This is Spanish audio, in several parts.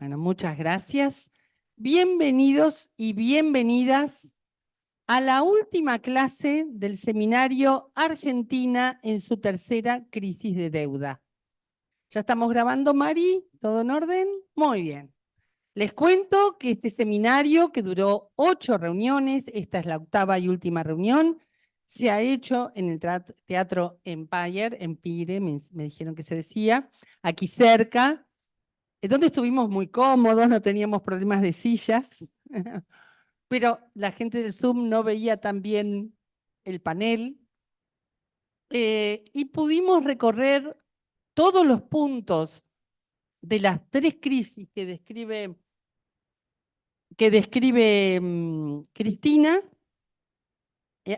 Bueno, muchas gracias. Bienvenidos y bienvenidas a la última clase del seminario Argentina en su tercera crisis de deuda. ¿Ya estamos grabando, Mari? ¿Todo en orden? Muy bien. Les cuento que este seminario, que duró 8 reuniones, esta es la octava y última reunión, se ha hecho en el Teatro Empire, me dijeron que se decía, aquí cerca, donde estuvimos muy cómodos, no teníamos problemas de sillas, pero la gente del Zoom no veía tan bien el panel, y pudimos recorrer todos los puntos de las 3 crisis que describe Cristina,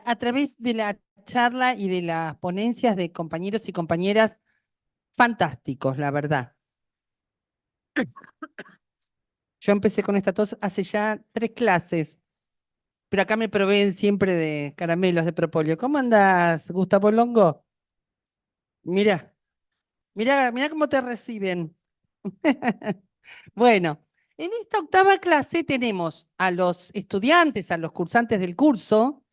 a través de la charla y de las ponencias de compañeros y compañeras fantásticos, la verdad. Yo empecé con esta tos hace ya 3 clases, pero acá me proveen siempre de caramelos de propóleo. ¿Cómo andas, Gustavo Longo? Mira, mira cómo te reciben. Bueno, en esta octava clase tenemos a los estudiantes, a los cursantes del curso,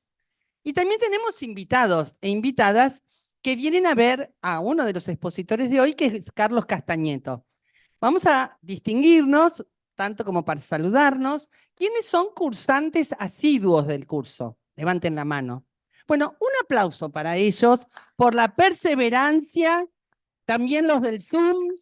y también tenemos invitados e invitadas que vienen a ver a uno de los expositores de hoy, que es Carlos Castañeto. Vamos a distinguirnos, tanto como para saludarnos. ¿Quiénes son cursantes asiduos del curso? Levanten la mano. Bueno, un aplauso para ellos por la perseverancia, también los del Zoom.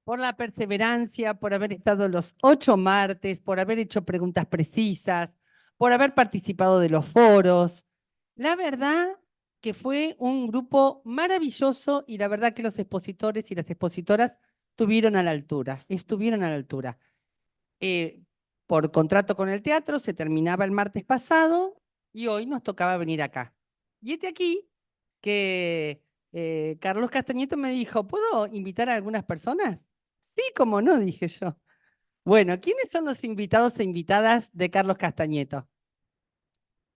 Por la perseverancia, por haber estado los 8 martes, por haber hecho preguntas precisas, por haber participado de los foros. La verdad que fue un grupo maravilloso y la verdad que los expositores y las expositoras estuvieron a la altura, estuvieron a la altura. Por contrato con el teatro se terminaba el martes pasado y hoy nos tocaba venir acá. Y este aquí que Carlos Castañeto me dijo, ¿puedo invitar a algunas personas? Sí, cómo no, dije yo. Bueno, ¿quiénes son los invitados e invitadas de Carlos Castañeto?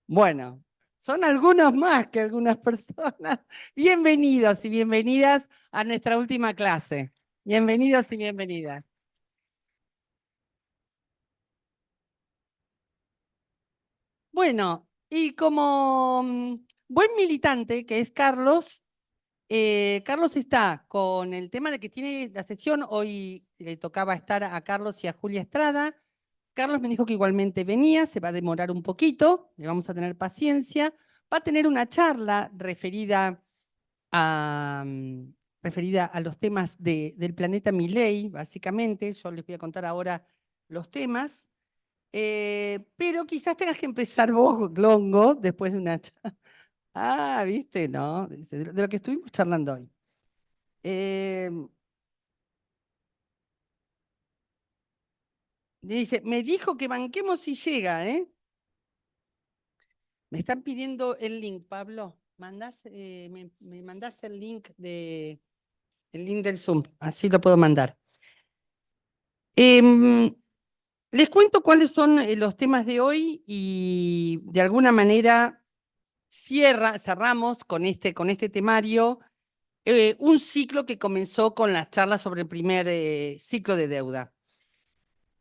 Bueno, son algunos más que algunas personas. Bienvenidos y bienvenidas a nuestra última clase. Bienvenidos y bienvenidas. Bueno, y como buen militante que es Carlos, Carlos está con el tema de que tiene la sesión, hoy le tocaba estar a Carlos y a Julia Estrada. Carlos me dijo que igualmente venía, se va a demorar un poquito, le vamos a tener paciencia. Va a tener una charla referida a los temas del planeta Milei, básicamente. Yo les voy a contar ahora los temas. Pero quizás tengas que empezar vos, Longo, después de una charla. Ah, viste, ¿no? De lo que estuvimos charlando hoy. Eh, Dice, me dijo que banquemos si llega, ¿eh? Me están pidiendo el link, Pablo. Me mandás el link del Zoom, así lo puedo mandar. Em, Les cuento cuáles son los temas de hoy y de alguna manera cerramos con este temario un ciclo que comenzó con las charlas sobre el primer ciclo de deuda.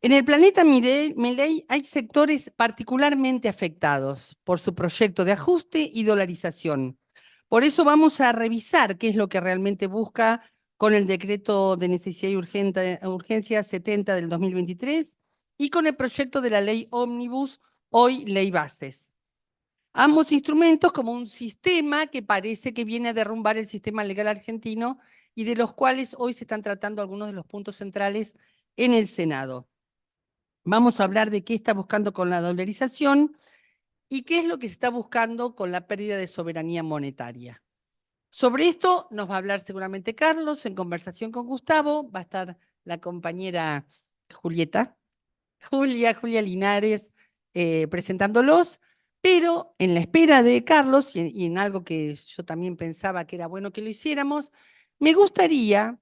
En el planeta Milei hay sectores particularmente afectados por su proyecto de ajuste y dolarización. Por eso vamos a revisar qué es lo que realmente busca con el decreto de necesidad y urgencia 70 del 2023 y con el proyecto de la ley Ómnibus, hoy ley bases. Ambos instrumentos como un sistema que parece que viene a derrumbar el sistema legal argentino y de los cuales hoy se están tratando algunos de los puntos centrales en el Senado. Vamos a hablar de qué está buscando con la dolarización y qué es lo que se está buscando con la pérdida de soberanía monetaria. Sobre esto nos va a hablar seguramente Carlos en conversación con Gustavo, va a estar la compañera Julia Linares, presentándolos, pero en la espera de Carlos y en algo que yo también pensaba que era bueno que lo hiciéramos, me gustaría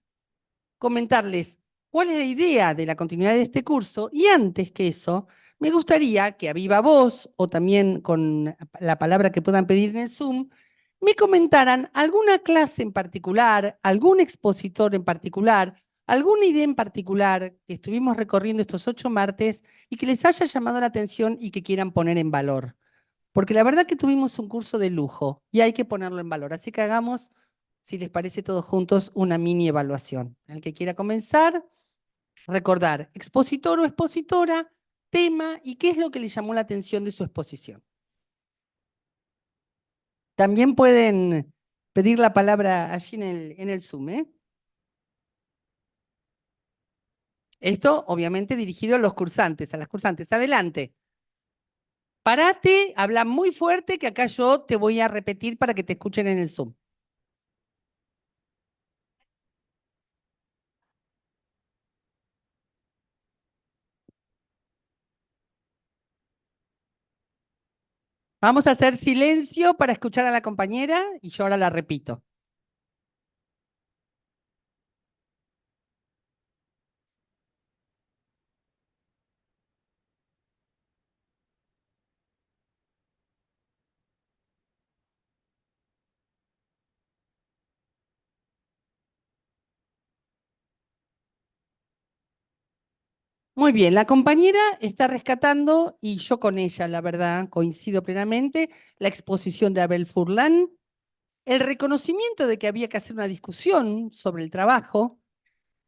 comentarles cuál es la idea de la continuidad de este curso y antes que eso, me gustaría que a viva voz o también con la palabra que puedan pedir en el Zoom, me comentaran alguna clase en particular, algún expositor en particular, alguna idea en particular que estuvimos recorriendo estos 8 martes y que les haya llamado la atención y que quieran poner en valor. Porque la verdad que tuvimos un curso de lujo y hay que ponerlo en valor. Así que hagamos, si les parece todos juntos, una mini evaluación. El que quiera comenzar, recordar, expositor o expositora, tema y qué es lo que le llamó la atención de su exposición. También pueden pedir la palabra allí en el Zoom, ¿eh? Esto, obviamente, dirigido a los cursantes, a las cursantes. Adelante. Parate, habla muy fuerte que acá yo te voy a repetir para que te escuchen en el Zoom. Vamos a hacer silencio para escuchar a la compañera y yo ahora la repito. Muy bien, la compañera está rescatando, y yo con ella, la verdad, coincido plenamente, la exposición de Abel Furlan, el reconocimiento de que había que hacer una discusión sobre el trabajo,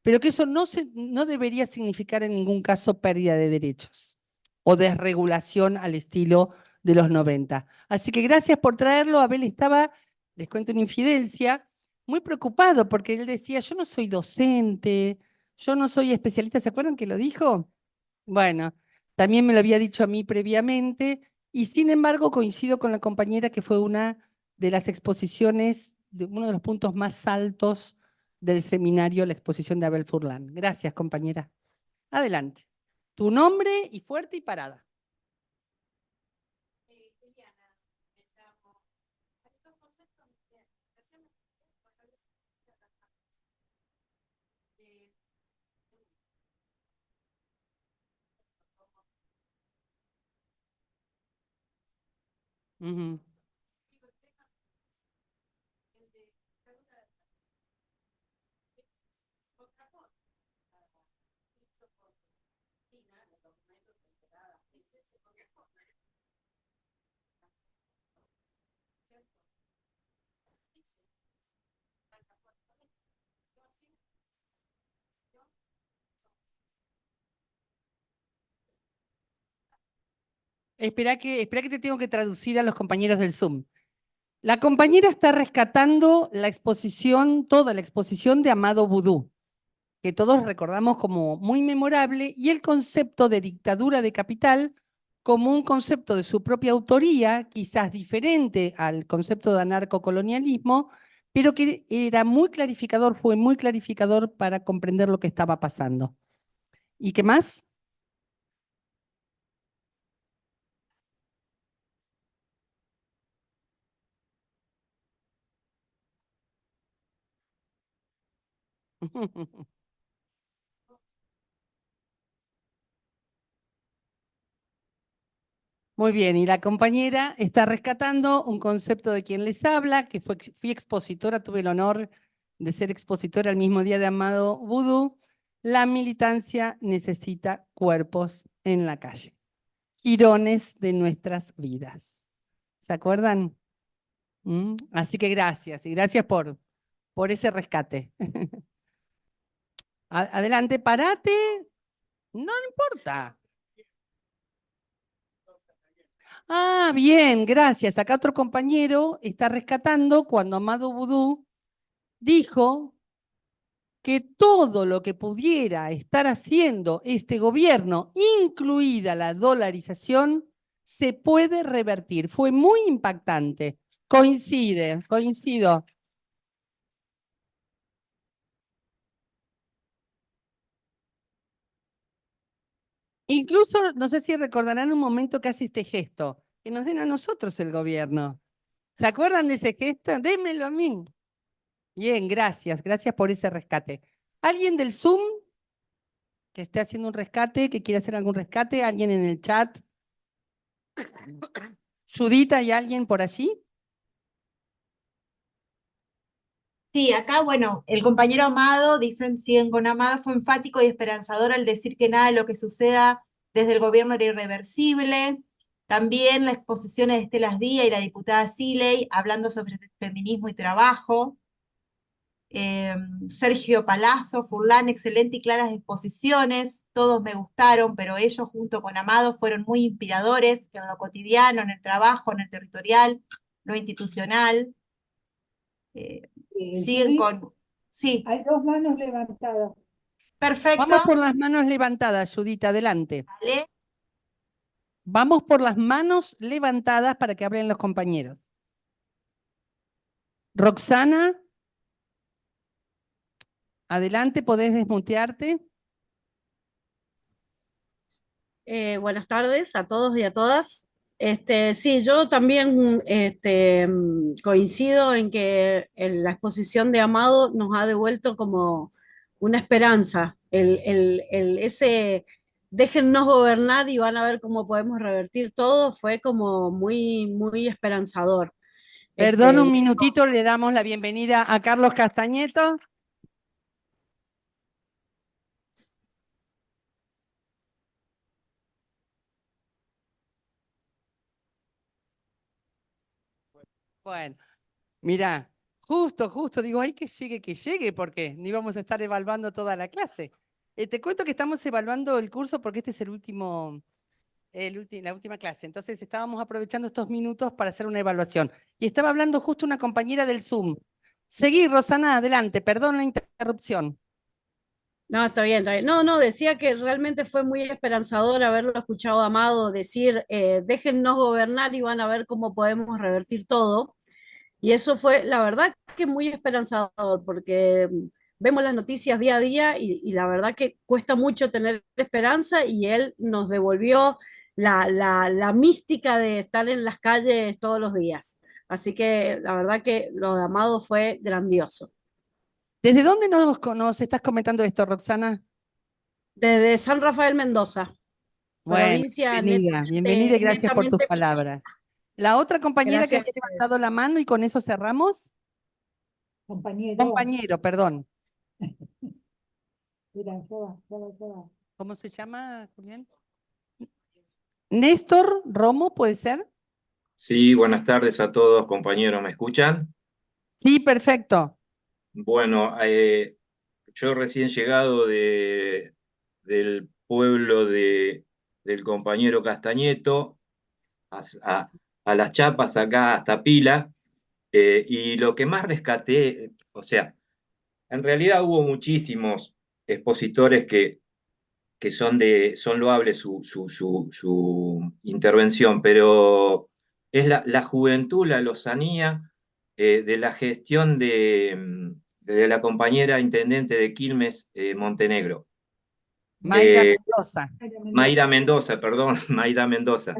pero que eso no debería significar en ningún caso pérdida de derechos o desregulación al estilo de los 90. Así que gracias por traerlo. Abel estaba, les cuento una infidencia, muy preocupado porque él decía, yo no soy docente, yo no soy especialista. ¿Se acuerdan que lo dijo? Bueno, también me lo había dicho a mí previamente y sin embargo coincido con la compañera que fue una de las exposiciones, uno de los puntos más altos del seminario, la exposición de Abel Furlan. Gracias, compañera. Adelante. Tu nombre y fuerte y parada. Ujú. Espera que te tengo que traducir a los compañeros del Zoom. La compañera está rescatando la exposición, toda la exposición de Amado Vudú, que todos recordamos como muy memorable, y el concepto de dictadura de capital como un concepto de su propia autoría, quizás diferente al concepto de anarcocolonialismo, pero que era muy clarificador, fue muy clarificador para comprender lo que estaba pasando. ¿Y qué más? Muy bien, y la compañera está rescatando un concepto de quien les habla, que fui expositora, tuve el honor de ser expositora el mismo día de Amado Vudú. La militancia necesita cuerpos en la calle, jirones de nuestras vidas. ¿Se acuerdan? Así que gracias, y gracias por ese rescate. Adelante, parate, no importa. Ah, bien, gracias. Acá otro compañero está rescatando cuando Amado Vudú dijo que todo lo que pudiera estar haciendo este gobierno, incluida la dolarización, se puede revertir. Fue muy impactante. Coincido. Incluso, no sé si recordarán un momento que hace este gesto, que nos den a nosotros el gobierno. ¿Se acuerdan de ese gesto? Démelo a mí. Bien, gracias por ese rescate. ¿Alguien del Zoom que esté haciendo un rescate, que quiera hacer algún rescate? ¿Alguien en el chat? Judita, ¿hay alguien por allí? Sí, acá, bueno, el compañero Amado, dicen, siguen con Amado, fue enfático y esperanzador al decir que nada de lo que suceda desde el gobierno era irreversible. También la exposición de Estela Díaz y la diputada Siley hablando sobre feminismo y trabajo. eh, Sergio Palazzo, Furlán, excelente y claras exposiciones, todos me gustaron, pero ellos junto con Amado fueron muy inspiradores en lo cotidiano, en el trabajo, en el territorial, lo institucional. Eh, Siguen Judy, con... Sí, hay dos manos levantadas. perfecto. Vamos por las manos levantadas, Judith, adelante. Vale. Vamos por las manos levantadas para que hablen los compañeros. Roxana, adelante, podés desmutearte. Buenas tardes a todos y a todas. Sí, yo también coincido en que la exposición de Amado nos ha devuelto como una esperanza, ese déjennos gobernar y van a ver cómo podemos revertir todo, fue como muy, muy esperanzador. Perdón un Este, minutito, le damos la bienvenida a Carlos Castañeto. Bueno, mira, justo, digo, ay, que llegue, porque ni vamos a estar evaluando toda la clase. Te cuento que estamos evaluando el curso porque este es la última clase. Entonces estábamos aprovechando estos minutos para hacer una evaluación. Y estaba hablando justo una compañera del Zoom. Seguí, Rosana, adelante, perdón la interrupción. No, está bien, está bien. No, no, decía que realmente fue muy esperanzador haberlo escuchado a Amado decir, déjennos gobernar y van a ver cómo podemos revertir todo. Y eso fue, la verdad, que muy esperanzador, porque vemos las noticias día a día y la verdad que cuesta mucho tener esperanza y él nos devolvió la mística de estar en las calles todos los días. Así que la verdad que lo de Amado fue grandioso. ¿Desde dónde nos estás comentando esto, Roxana? Desde San Rafael Mendoza, Bueno, provincia bienvenida y gracias por tus netamente minera. palabras. La otra compañera que Gracias había a ustedes. levantado la mano y con eso cerramos. Compañero, Compañero, perdón. mira, ya va. ¿Cómo se llama, Julián? Néstor Romo, ¿puede ser? Sí, buenas tardes a todos, compañeros, ¿me escuchan? Sí, perfecto. Bueno, yo recién llegado del pueblo del compañero Castañeto, a, a- a las Chapas, acá hasta Pila, y lo que más rescaté, o sea, en realidad hubo muchísimos expositores que son loables su intervención, pero es la juventud, la lozanía de la gestión de la compañera intendente de Quilmes, Montenegro. Mayra Eh, Mendoza. Mayra Mendoza, perdón, Mayra Mendoza.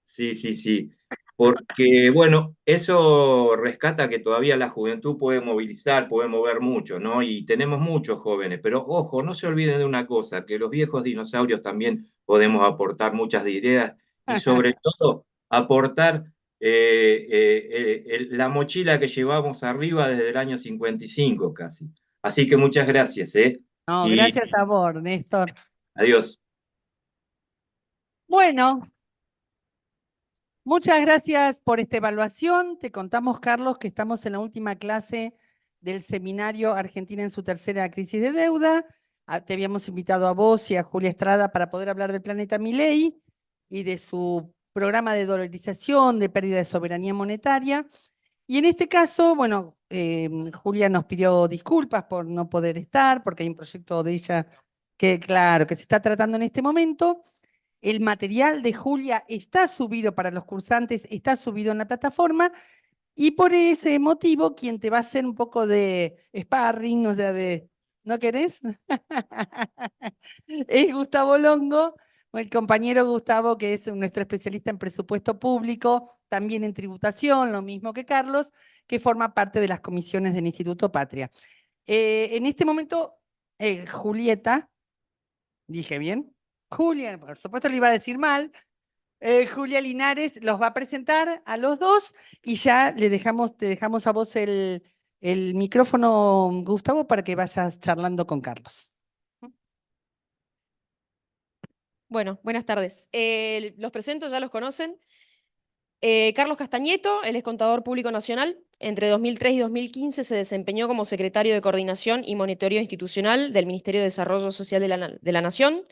Sí, sí, sí. Porque, bueno, eso rescata que todavía la juventud puede movilizar, puede mover mucho, ¿no? Y tenemos muchos jóvenes, pero ojo, no se olviden de una cosa, que los viejos dinosaurios también podemos aportar muchas ideas y sobre todo aportar la mochila que llevamos arriba desde el año 55 casi. Así que muchas gracias, ¿eh? No, Y gracias a vos, Néstor. adiós. Bueno, muchas gracias por esta evaluación. Te contamos, Carlos, que estamos en la última clase del seminario Argentina en su tercera crisis de deuda. Te habíamos invitado a vos y a Julia Estrada para poder hablar del planeta Milei y de su programa de dolarización, de pérdida de soberanía monetaria. Y en este caso, bueno, Julia nos pidió disculpas por no poder estar, porque hay un proyecto de ella que, claro, que se está tratando en este momento. El material de Julia está subido para los cursantes, está subido en la plataforma, y por ese motivo, quien te va a hacer un poco de sparring, o sea, ¿no querés? Es Gustavo Longo, el compañero Gustavo, que es nuestro especialista en presupuesto público, también en tributación, lo mismo que Carlos, que forma parte de las comisiones del Instituto Patria. En este momento, Julieta, dije bien, Julia, por supuesto le iba a decir mal, Julia Linares los va a presentar a los dos y ya te dejamos a vos el micrófono, Gustavo, para que vayas charlando con Carlos. Bueno, buenas tardes. Los presento, ya los conocen. Carlos Castañeto, él es contador público nacional. Entre 2003 y 2015 se desempeñó como secretario de Coordinación y Monitoreo Institucional del Ministerio de Desarrollo Social de la Nación.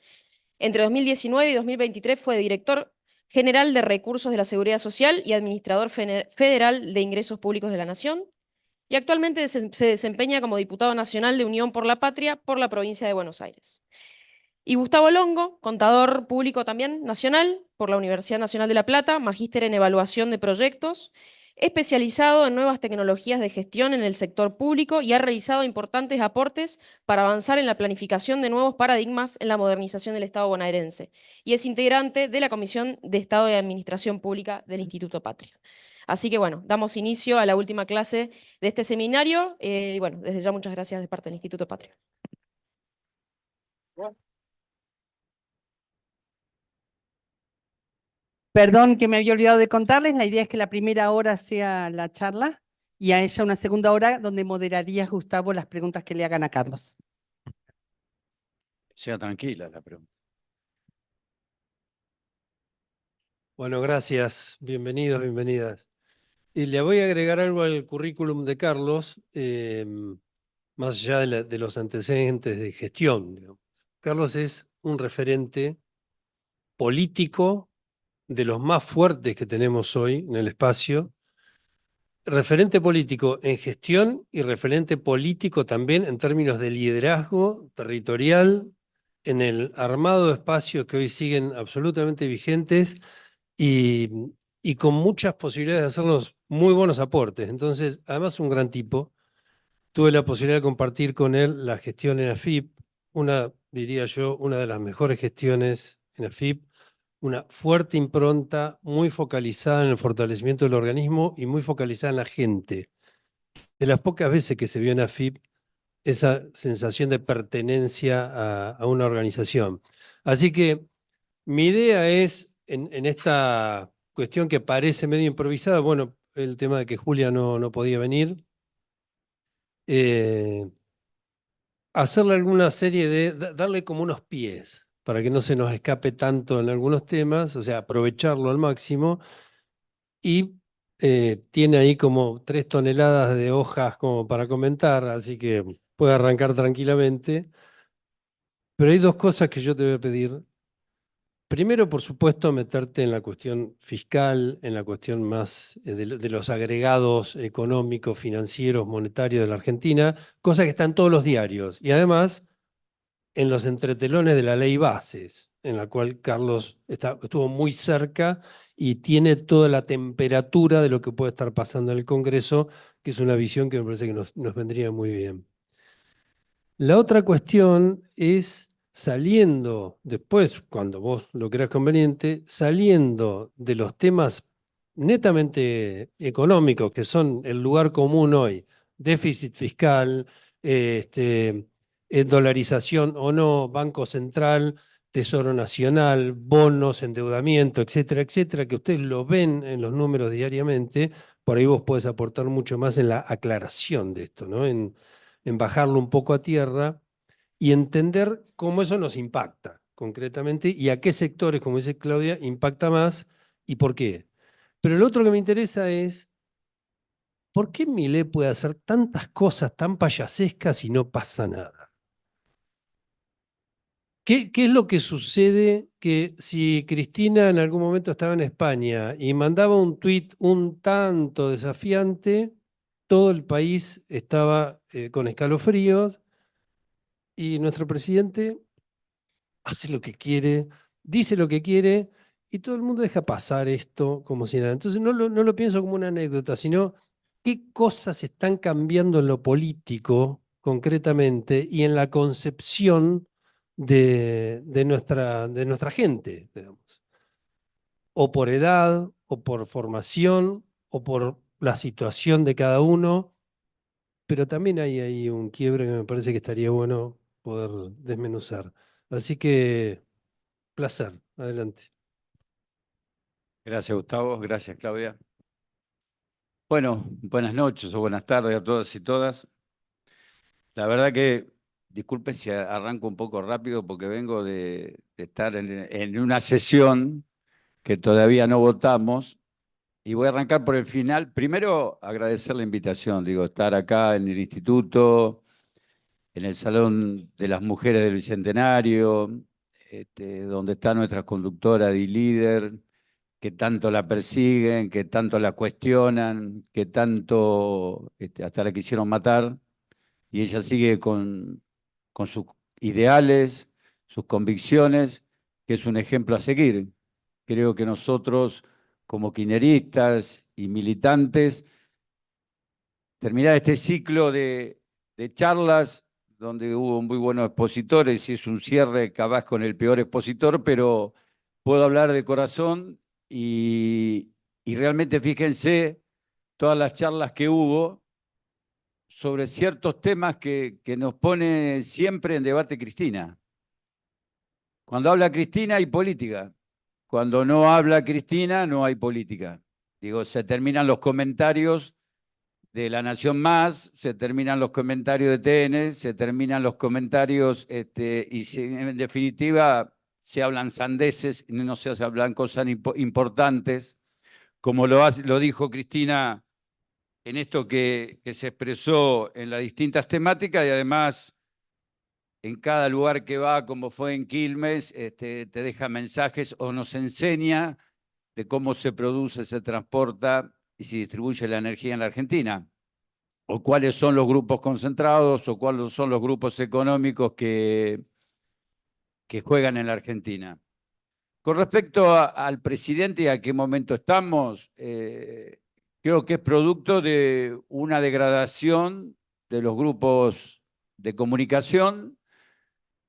Entre 2019 y 2023 fue director general de Recursos de la Seguridad Social y administrador federal de Ingresos Públicos de la Nación. Y actualmente se desempeña como diputado nacional de Unión por la Patria por la provincia de Buenos Aires. Y Gustavo Longo, contador público también nacional por la Universidad Nacional de La Plata, magíster en evaluación de proyectos, especializado en nuevas tecnologías de gestión en el sector público y ha realizado importantes aportes para avanzar en la planificación de nuevos paradigmas en la modernización del Estado bonaerense. Y es integrante de la Comisión de Estado y Administración Pública del Instituto Patria. Así que bueno, damos inicio a la última clase de este seminario. Y bueno, desde ya muchas gracias de parte del Instituto Patria. Perdón que me había olvidado de contarles, la idea es que la primera hora sea la charla y a ella una segunda hora donde moderaría Gustavo las preguntas que le hagan a Carlos. Sea tranquila la pregunta. Bueno, gracias. Bienvenidos, bienvenidas. Y le voy a agregar algo al currículum de Carlos, más allá de los antecedentes de gestión, digamos. Carlos es un referente político de los más fuertes que tenemos hoy en el espacio, referente político en gestión y referente político también en términos de liderazgo territorial, en el armado de espacios que hoy siguen absolutamente vigentes y con muchas posibilidades de hacernos muy buenos aportes. Entonces, además un gran tipo. Tuve la posibilidad de compartir con él la gestión en AFIP, diría yo, una de las mejores gestiones en AFIP, una fuerte impronta, muy focalizada en el fortalecimiento del organismo y muy focalizada en la gente. De las pocas veces que se vio en AFIP esa sensación de pertenencia a una organización. Así que mi idea es, en esta cuestión que parece medio improvisada, bueno, el tema de que Julia no podía venir, hacerle alguna serie darle como unos pies para que no se nos escape tanto en algunos temas, o sea, aprovecharlo al máximo, y tiene ahí como 3 toneladas de hojas como para comentar, así que puede arrancar tranquilamente. Pero hay 2 cosas que yo te voy a pedir. Primero, por supuesto, meterte en la cuestión fiscal, en la cuestión más de los agregados económicos, financieros, monetarios de la Argentina, cosa que está en todos los diarios. Y además, en los entretelones de la ley Bases, en la cual Carlos estuvo muy cerca y tiene toda la temperatura de lo que puede estar pasando en el Congreso, que es una visión que me parece que nos vendría muy bien. La otra cuestión es saliendo después, cuando vos lo creas conveniente, saliendo de los temas netamente económicos, que son el lugar común hoy, déficit fiscal, dolarización o no, Banco Central, Tesoro Nacional, bonos, endeudamiento, etcétera, etcétera, que ustedes lo ven en los números diariamente, por ahí vos podés aportar mucho más en la aclaración de esto, ¿no? En bajarlo un poco a tierra y entender cómo eso nos impacta concretamente y a qué sectores, como dice Claudia, impacta más y por qué. Pero lo otro que me interesa es, ¿por qué Milei puede hacer tantas cosas tan payasescas y no pasa nada? ¿Qué es lo que sucede que si Cristina en algún momento estaba en España y mandaba un tuit un tanto desafiante, todo el país estaba con escalofríos y nuestro presidente hace lo que quiere, dice lo que quiere y todo el mundo deja pasar esto como si nada? Entonces no lo pienso como una anécdota, sino qué cosas están cambiando en lo político concretamente y en la concepción de nuestra gente, digamos. O por edad, o por formación, o por la situación de cada uno, pero también hay ahí un quiebre que me parece que estaría bueno poder desmenuzar. Así que, placer, adelante. Gracias, Gustavo. Gracias, Claudia. Bueno, buenas noches o buenas tardes a todas y todas. La verdad que, disculpe si arranco un poco rápido porque vengo de estar en una sesión que todavía no votamos y voy a arrancar por el final. Primero, agradecer la invitación, digo, estar acá en el instituto, en el Salón de las Mujeres del Bicentenario, donde está nuestra conductora y líder, que tanto la persiguen, que tanto la cuestionan, que tanto hasta la quisieron matar, y ella sigue con sus ideales, sus convicciones, que es un ejemplo a seguir. Creo que nosotros, como kirchneristas y militantes, terminar este ciclo de charlas donde hubo muy buenos expositores y es un cierre capaz con el peor expositor, pero puedo hablar de corazón y realmente fíjense todas las charlas que hubo sobre ciertos temas que nos pone siempre en debate Cristina. Cuando habla Cristina hay política, cuando no habla Cristina no hay política. Digo, se terminan los comentarios de La Nación Más, se terminan los comentarios de TN, se terminan los comentarios en definitiva se hablan sandeces, no se hablan cosas importantes, como lo dijo Cristina en esto que se expresó en las distintas temáticas y además en cada lugar que va, como fue en Quilmes, te deja mensajes o nos enseña de cómo se produce, se transporta y se distribuye la energía en la Argentina, o cuáles son los grupos concentrados, o cuáles son los grupos económicos que juegan en la Argentina. Con respecto al presidente y a qué momento estamos, creo que es producto de una degradación de los grupos de comunicación,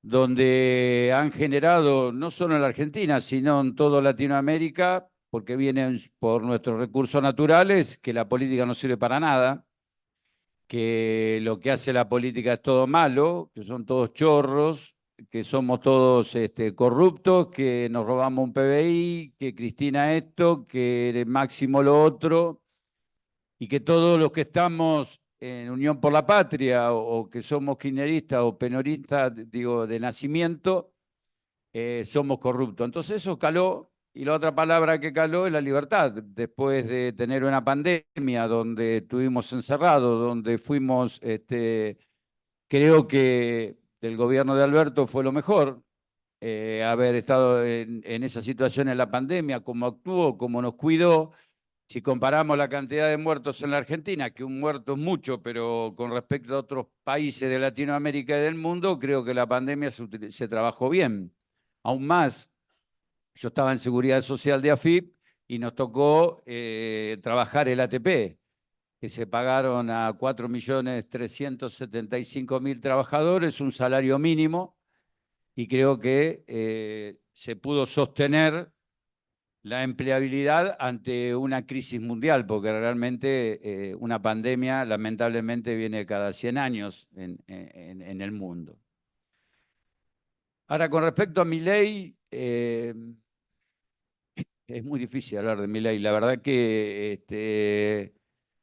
donde han generado, no solo en la Argentina, sino en toda Latinoamérica, porque vienen por nuestros recursos naturales, que la política no sirve para nada, que lo que hace la política es todo malo, que son todos chorros, que somos todos corruptos, que nos robamos un PBI, que Cristina esto, que Máximo lo otro, y que todos los que estamos en Unión por la Patria o que somos kirchneristas o penoristas, digo, de nacimiento, somos corruptos. Entonces eso caló, y la otra palabra que caló es la libertad. Después de tener una pandemia donde estuvimos encerrados, donde fuimos, creo que del gobierno de Alberto fue lo mejor, haber estado en esa situación en la pandemia, cómo actuó, cómo nos cuidó. Si comparamos la cantidad de muertos en la Argentina, que un muerto es mucho, pero con respecto a otros países de Latinoamérica y del mundo, creo que la pandemia se trabajó bien. Aún más, yo estaba en Seguridad Social de AFIP y nos tocó trabajar el ATP, que se pagaron a 4.375.000 trabajadores, un salario mínimo, y creo que se pudo sostener la empleabilidad ante una crisis mundial, porque realmente una pandemia lamentablemente viene cada 100 años en el mundo. Ahora, con respecto a Milei, es muy difícil hablar de Milei. La verdad que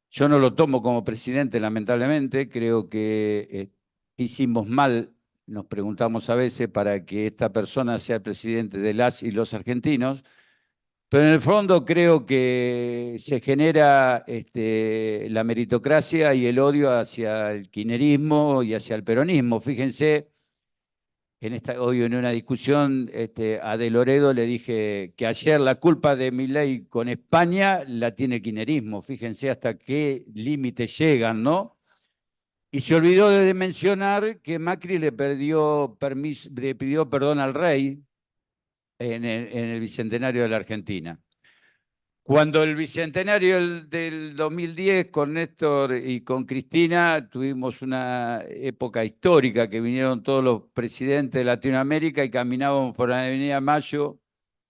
yo no lo tomo como presidente, lamentablemente. Creo que hicimos mal, nos preguntamos a veces, para que esta persona sea el presidente de las y los argentinos. Pero en el fondo creo que se genera la meritocracia y el odio hacia el kirchnerismo y hacia el peronismo. Fíjense, hoy en una discusión a De Loredo le dije que ayer la culpa de Milei con España la tiene el kirchnerismo. Fíjense hasta qué límite llegan, ¿no? Y se olvidó de mencionar que Macri le pidió perdón al rey en el Bicentenario de la Argentina. Cuando el Bicentenario del 2010 con Néstor y con Cristina tuvimos una época histórica que vinieron todos los presidentes de Latinoamérica y caminábamos por la Avenida Mayo,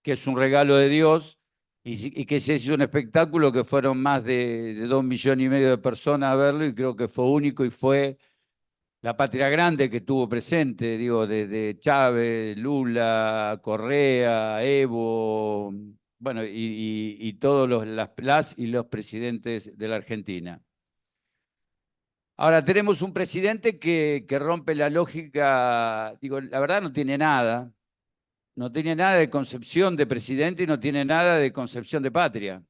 que es un regalo de Dios, y que se hizo un espectáculo que fueron más de 2,5 millones de personas a verlo y creo que fue único y fue la patria grande que tuvo presente, digo, desde Chávez, Lula, Correa, Evo, bueno, y todos las y los presidentes de la Argentina. Ahora tenemos un presidente que rompe la lógica, digo, la verdad no tiene nada de concepción de presidente y no tiene nada de concepción de patria.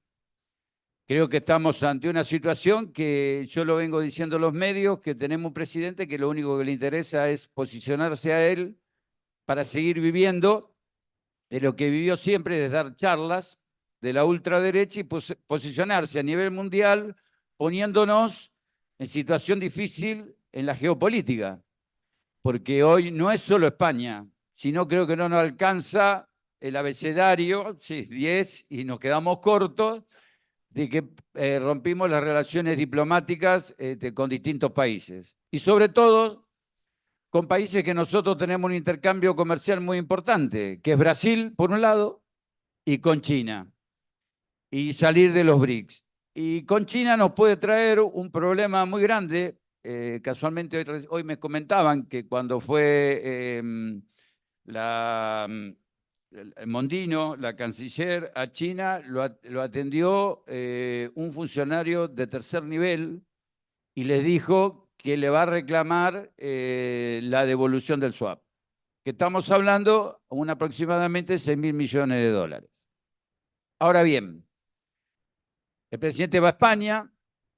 Creo que estamos ante una situación que yo lo vengo diciendo a los medios, que tenemos un presidente que lo único que le interesa es posicionarse a él para seguir viviendo de lo que vivió siempre, de dar charlas de la ultraderecha y posicionarse a nivel mundial, poniéndonos en situación difícil en la geopolítica. Porque hoy no es solo España, sino creo que no nos alcanza el abecedario, sí, 10, y nos quedamos cortos, de que rompimos las relaciones diplomáticas con distintos países. Y sobre todo con países que nosotros tenemos un intercambio comercial muy importante, que es Brasil, por un lado, y con China, y salir de los BRICS. Y con China nos puede traer un problema muy grande. Casualmente hoy me comentaban que cuando fue Mondino, la canciller, a China, lo atendió un funcionario de tercer nivel y les dijo que le va a reclamar la devolución del swap, que estamos hablando de aproximadamente 6.000 millones de dólares. Ahora bien, el presidente va a España,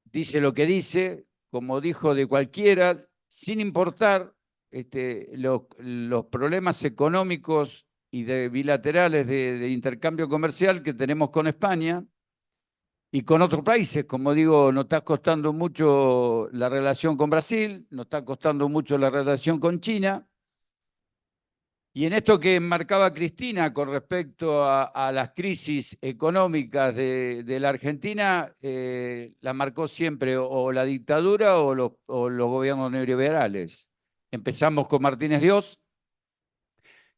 dice lo que dice, como dijo de cualquiera, sin importar los problemas económicos y bilaterales de intercambio comercial que tenemos con España y con otros países. Como digo, nos está costando mucho la relación con Brasil, nos está costando mucho la relación con China. Y en esto que marcaba Cristina con respecto a las crisis económicas de la Argentina, la marcó siempre o la dictadura o los gobiernos neoliberales. Empezamos con Martínez de Oz,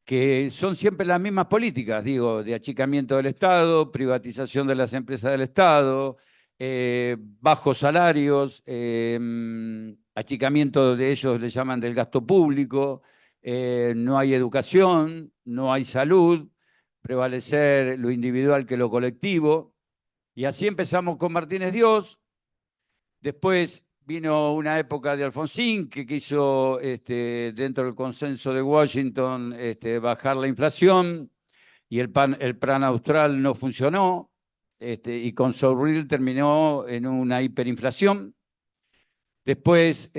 que son siempre las mismas políticas, digo, de achicamiento del Estado, privatización de las empresas del Estado, bajos salarios, achicamiento de ellos le llaman del gasto público, no hay educación, no hay salud, prevalecer lo individual que lo colectivo. Y así empezamos con Martínez de Oz. Después vino una época de Alfonsín que quiso, dentro del consenso de Washington, bajar la inflación y el plan austral no funcionó, y con Sobril terminó en una hiperinflación. Después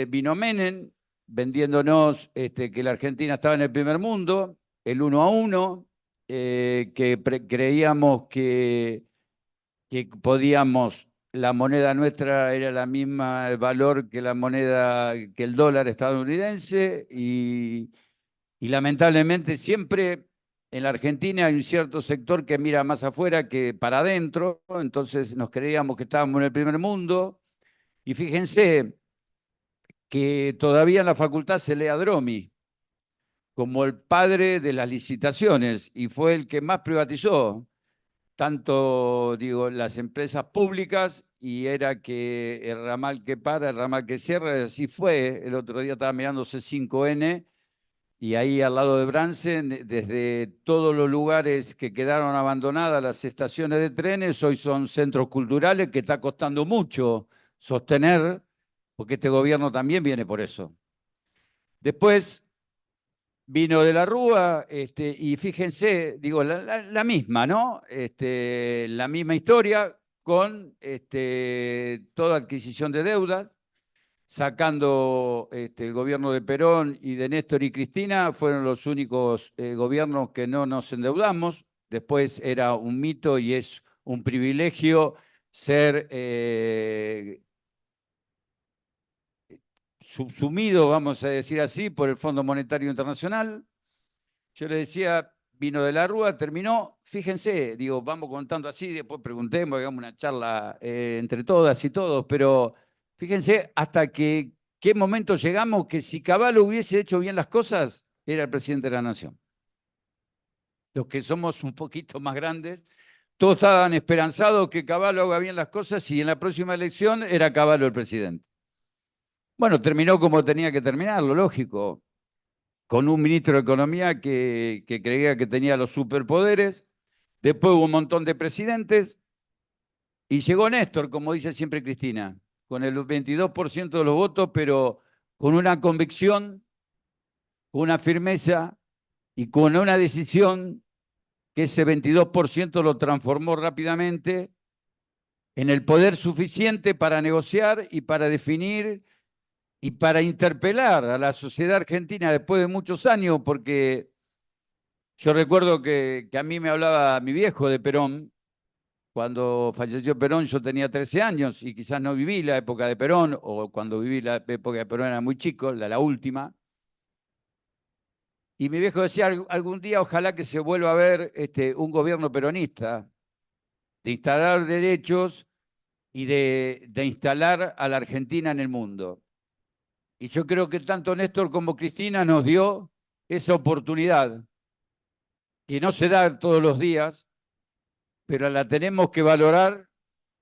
vino Menem vendiéndonos que la Argentina estaba en el primer mundo, el 1 a 1, que creíamos que podíamos, la moneda nuestra era la misma el valor que la moneda, que el dólar estadounidense, y lamentablemente siempre en la Argentina hay un cierto sector que mira más afuera que para adentro, entonces nos creíamos que estábamos en el primer mundo, y fíjense que todavía en la facultad se lee a Dromi como el padre de las licitaciones, y fue el que más privatizó, tanto, digo, las empresas públicas, y era que el ramal que para, el ramal que cierra, así fue. El otro día estaba mirando C5N, y ahí al lado de Bransen, desde todos los lugares que quedaron abandonadas las estaciones de trenes, hoy son centros culturales que está costando mucho sostener, porque este gobierno también viene por eso. Después vino de la Rúa, y fíjense, digo, la misma, ¿no? La misma historia con toda adquisición de deudas, sacando el gobierno de Perón y de Néstor y Cristina, fueron los únicos gobiernos que no nos endeudamos. Después era un mito y es un privilegio ser subsumido, vamos a decir así, por el Fondo Monetario Internacional. Yo le decía, vino de la Rúa, terminó, fíjense, digo, vamos contando así, después preguntemos, hagamos una charla entre todas y todos, pero fíjense hasta qué momento llegamos que si Cavallo hubiese hecho bien las cosas, era el presidente de la Nación. Los que somos un poquito más grandes, todos estaban esperanzados que Cavallo haga bien las cosas y en la próxima elección era Cavallo el presidente. Bueno, terminó como tenía que terminar, lo lógico, con un ministro de Economía que creía que tenía los superpoderes, Después hubo un montón de presidentes y llegó Néstor, como dice siempre Cristina, con el 22% de los votos, pero con una convicción, con una firmeza y con una decisión que ese 22% lo transformó rápidamente en el poder suficiente para negociar y para definir y para interpelar a la sociedad argentina después de muchos años, porque yo recuerdo que a mí me hablaba mi viejo de Perón. Cuando falleció Perón yo tenía 13 años y quizás no viví la época de Perón, o cuando viví la época de Perón era muy chico, la última. Y mi viejo decía, algún día ojalá que se vuelva a ver un gobierno peronista, de instalar derechos y de instalar a la Argentina en el mundo. Y yo creo que tanto Néstor como Cristina nos dio esa oportunidad, que no se da todos los días, pero la tenemos que valorar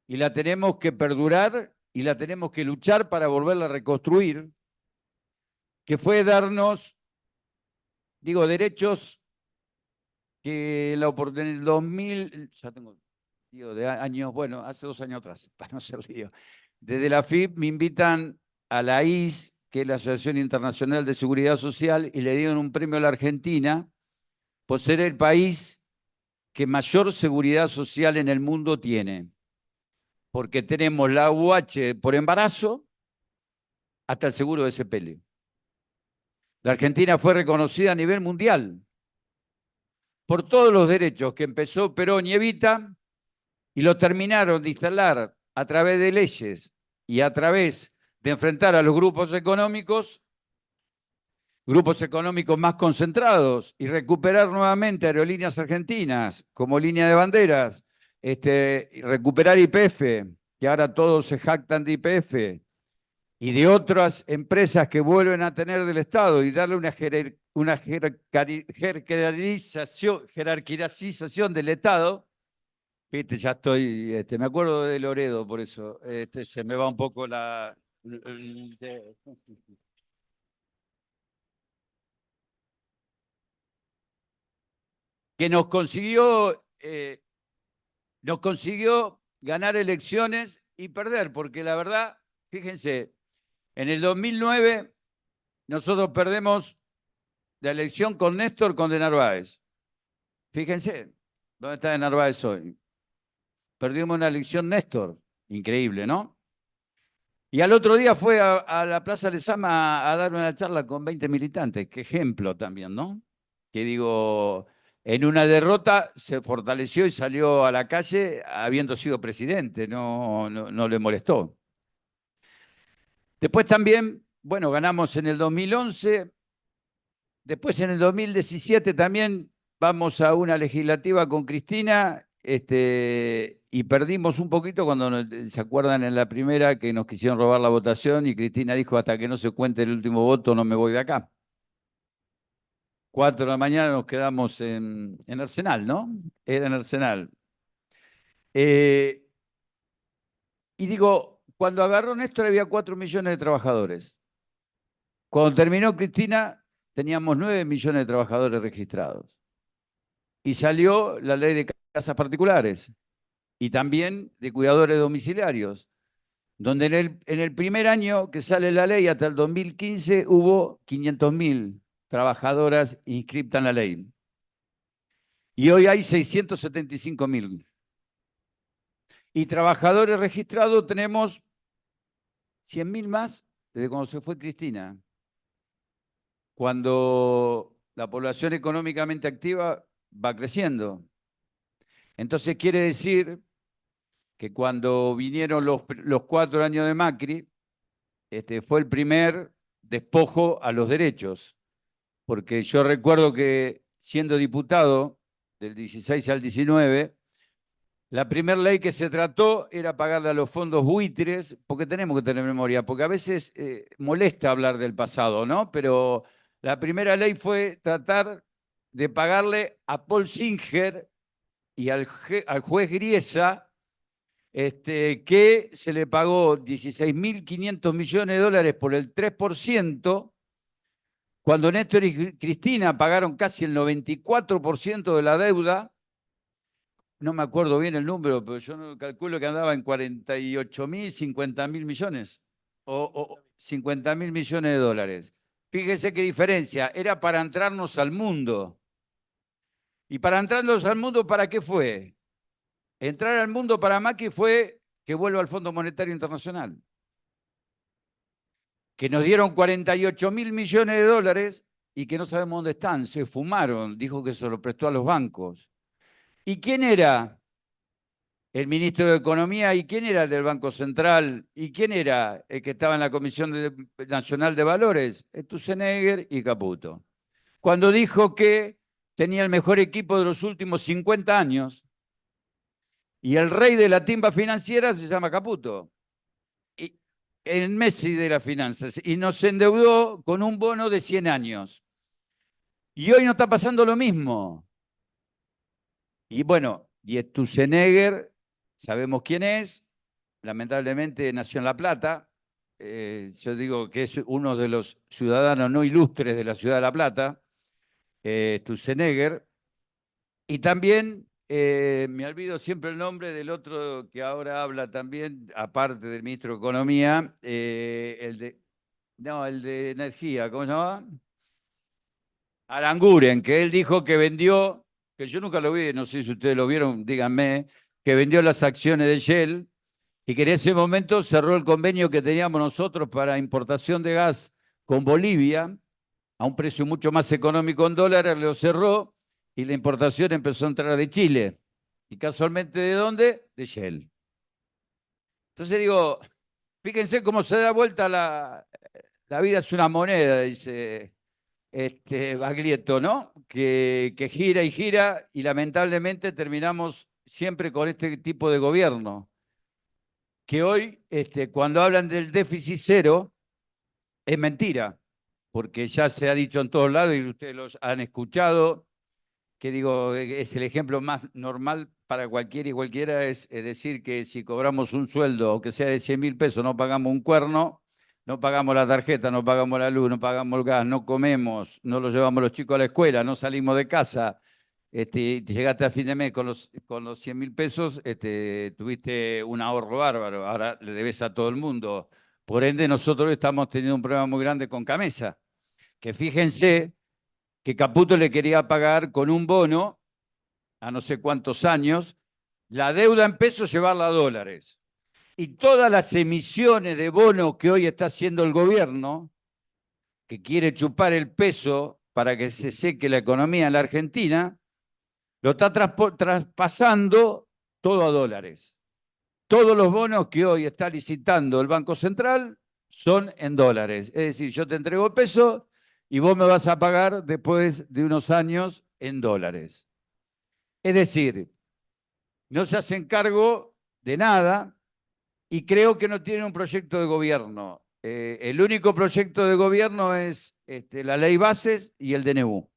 y la tenemos que perdurar y la tenemos que luchar para volverla a reconstruir, que fue darnos, digo, derechos que en el 2000, ya tengo de años, bueno, hace 2 años atrás, para no ser lío, desde la FIP me invitan a la AIS, que es la Asociación Internacional de Seguridad Social, y le dieron un premio a la Argentina por ser el país que mayor seguridad social en el mundo tiene. Porque tenemos la UH por embarazo hasta el seguro de SPL. La Argentina fue reconocida a nivel mundial por todos los derechos que empezó Perón y Evita y lo terminaron de instalar a través de leyes y a través de enfrentar a los grupos económicos más concentrados y recuperar nuevamente aerolíneas argentinas como línea de banderas, y recuperar YPF, que ahora todos se jactan de YPF, y de otras empresas que vuelven a tener del Estado y darle una jerarquización del Estado. Viste, ya estoy, me acuerdo de Loredo, por eso se me va un poco la... que nos consiguió ganar elecciones y perder, porque la verdad, fíjense, en el 2009 nosotros perdemos la elección con Néstor, con de Narváez. Fíjense, ¿dónde está de Narváez hoy? Perdimos una elección Néstor, increíble, ¿no? Y al otro día fue a la Plaza Lezama a dar una charla con 20 militantes, qué ejemplo también, ¿no? Que digo, en una derrota se fortaleció y salió a la calle habiendo sido presidente, no le molestó. Después también, bueno, ganamos en el 2011, después en el 2017 también vamos a una legislativa con Cristina, y perdimos un poquito cuando, ¿se acuerdan en la primera que nos quisieron robar la votación y Cristina dijo hasta que no se cuente el último voto no me voy de acá? 4 de la mañana nos quedamos en Arsenal, ¿no? Era en Arsenal. Y digo, cuando agarró Néstor había 4 millones de trabajadores. Cuando terminó Cristina teníamos 9 millones de trabajadores registrados. Y salió la ley de casas particulares y también de cuidadores domiciliarios, donde en el primer año que sale la ley, hasta el 2015, hubo 500.000 trabajadoras inscritas en la ley. Y hoy hay 675.000. Y trabajadores registrados tenemos 100.000 más desde cuando se fue Cristina. Cuando la población económicamente activa va creciendo. Entonces quiere decir que cuando vinieron los 4 años de Macri, fue el primer despojo a los derechos. Porque yo recuerdo que siendo diputado del 16 al 19, la primera ley que se trató era pagarle a los fondos buitres, porque tenemos que tener memoria, porque a veces molesta hablar del pasado, ¿no? Pero la primera ley fue tratar de pagarle a Paul Singer y al juez Griesa, que se le pagó 16.500 millones de dólares por el 3%, cuando Néstor y Cristina pagaron casi el 94% de la deuda, no me acuerdo bien el número, pero yo no calculo que andaba en 48.000, 50.000 millones o 50.000 millones de dólares. Fíjese qué diferencia, era para entrarnos al mundo. ¿Y para entrarnos al mundo, para qué fue? Entrar al mundo para Macri fue que vuelva al Fondo Monetario Internacional, que nos dieron 48.000 millones de dólares y que no sabemos dónde están, se fumaron, dijo que se lo prestó a los bancos. ¿Y quién era el ministro de Economía? ¿Y quién era el del Banco Central? ¿Y quién era el que estaba en la Comisión Nacional de Valores? Sturzenegger y Caputo. Cuando dijo que tenía el mejor equipo de los últimos 50 años y el rey de la timba financiera se llama Caputo. Y el Messi de las finanzas. Y nos endeudó con un bono de 100 años. Y hoy no está pasando lo mismo. Y bueno, y Sturzenegger, sabemos quién es, lamentablemente nació en La Plata, yo digo que es uno de los ciudadanos no ilustres de la ciudad de La Plata, Sturzenegger, y también me olvido siempre el nombre del otro que ahora habla también, aparte del ministro de Economía, el de Energía, ¿cómo se llama? Aranguren, que él dijo que vendió, que yo nunca lo vi, no sé si ustedes lo vieron, díganme, que vendió las acciones de Shell y que en ese momento cerró el convenio que teníamos nosotros para importación de gas con Bolivia a un precio mucho más económico en dólares, lo cerró y la importación empezó a entrar de Chile. ¿Y casualmente de dónde? De Shell. Entonces digo, fíjense cómo se da vuelta la vida es una moneda, dice Baglietto, ¿no? Que gira y gira y lamentablemente terminamos siempre con este tipo de gobierno. Que hoy, cuando hablan del déficit cero, es mentira, porque ya se ha dicho en todos lados y ustedes los han escuchado, que digo, es el ejemplo más normal para cualquiera y cualquiera, es decir que si cobramos un sueldo, aunque sea de 100.000 pesos, no pagamos un cuerno, no pagamos la tarjeta, no pagamos la luz, no pagamos el gas, no comemos, no los llevamos los chicos a la escuela, no salimos de casa, llegaste a fin de mes con los 100.000 pesos, tuviste un ahorro bárbaro, ahora le debes a todo el mundo. Por ende, nosotros estamos teniendo un problema muy grande con Camesa, que fíjense que Caputo le quería pagar con un bono a no sé cuántos años, la deuda en pesos llevarla a dólares. Y todas las emisiones de bonos que hoy está haciendo el gobierno, que quiere chupar el peso para que se seque la economía en la Argentina, lo está traspasando todo a dólares. Todos los bonos que hoy está licitando el Banco Central son en dólares. Es decir, yo te entrego el peso y vos me vas a pagar después de unos años en dólares. Es decir, no se hacen cargo de nada y creo que no tienen un proyecto de gobierno. El único proyecto de gobierno es la ley bases y el DNU.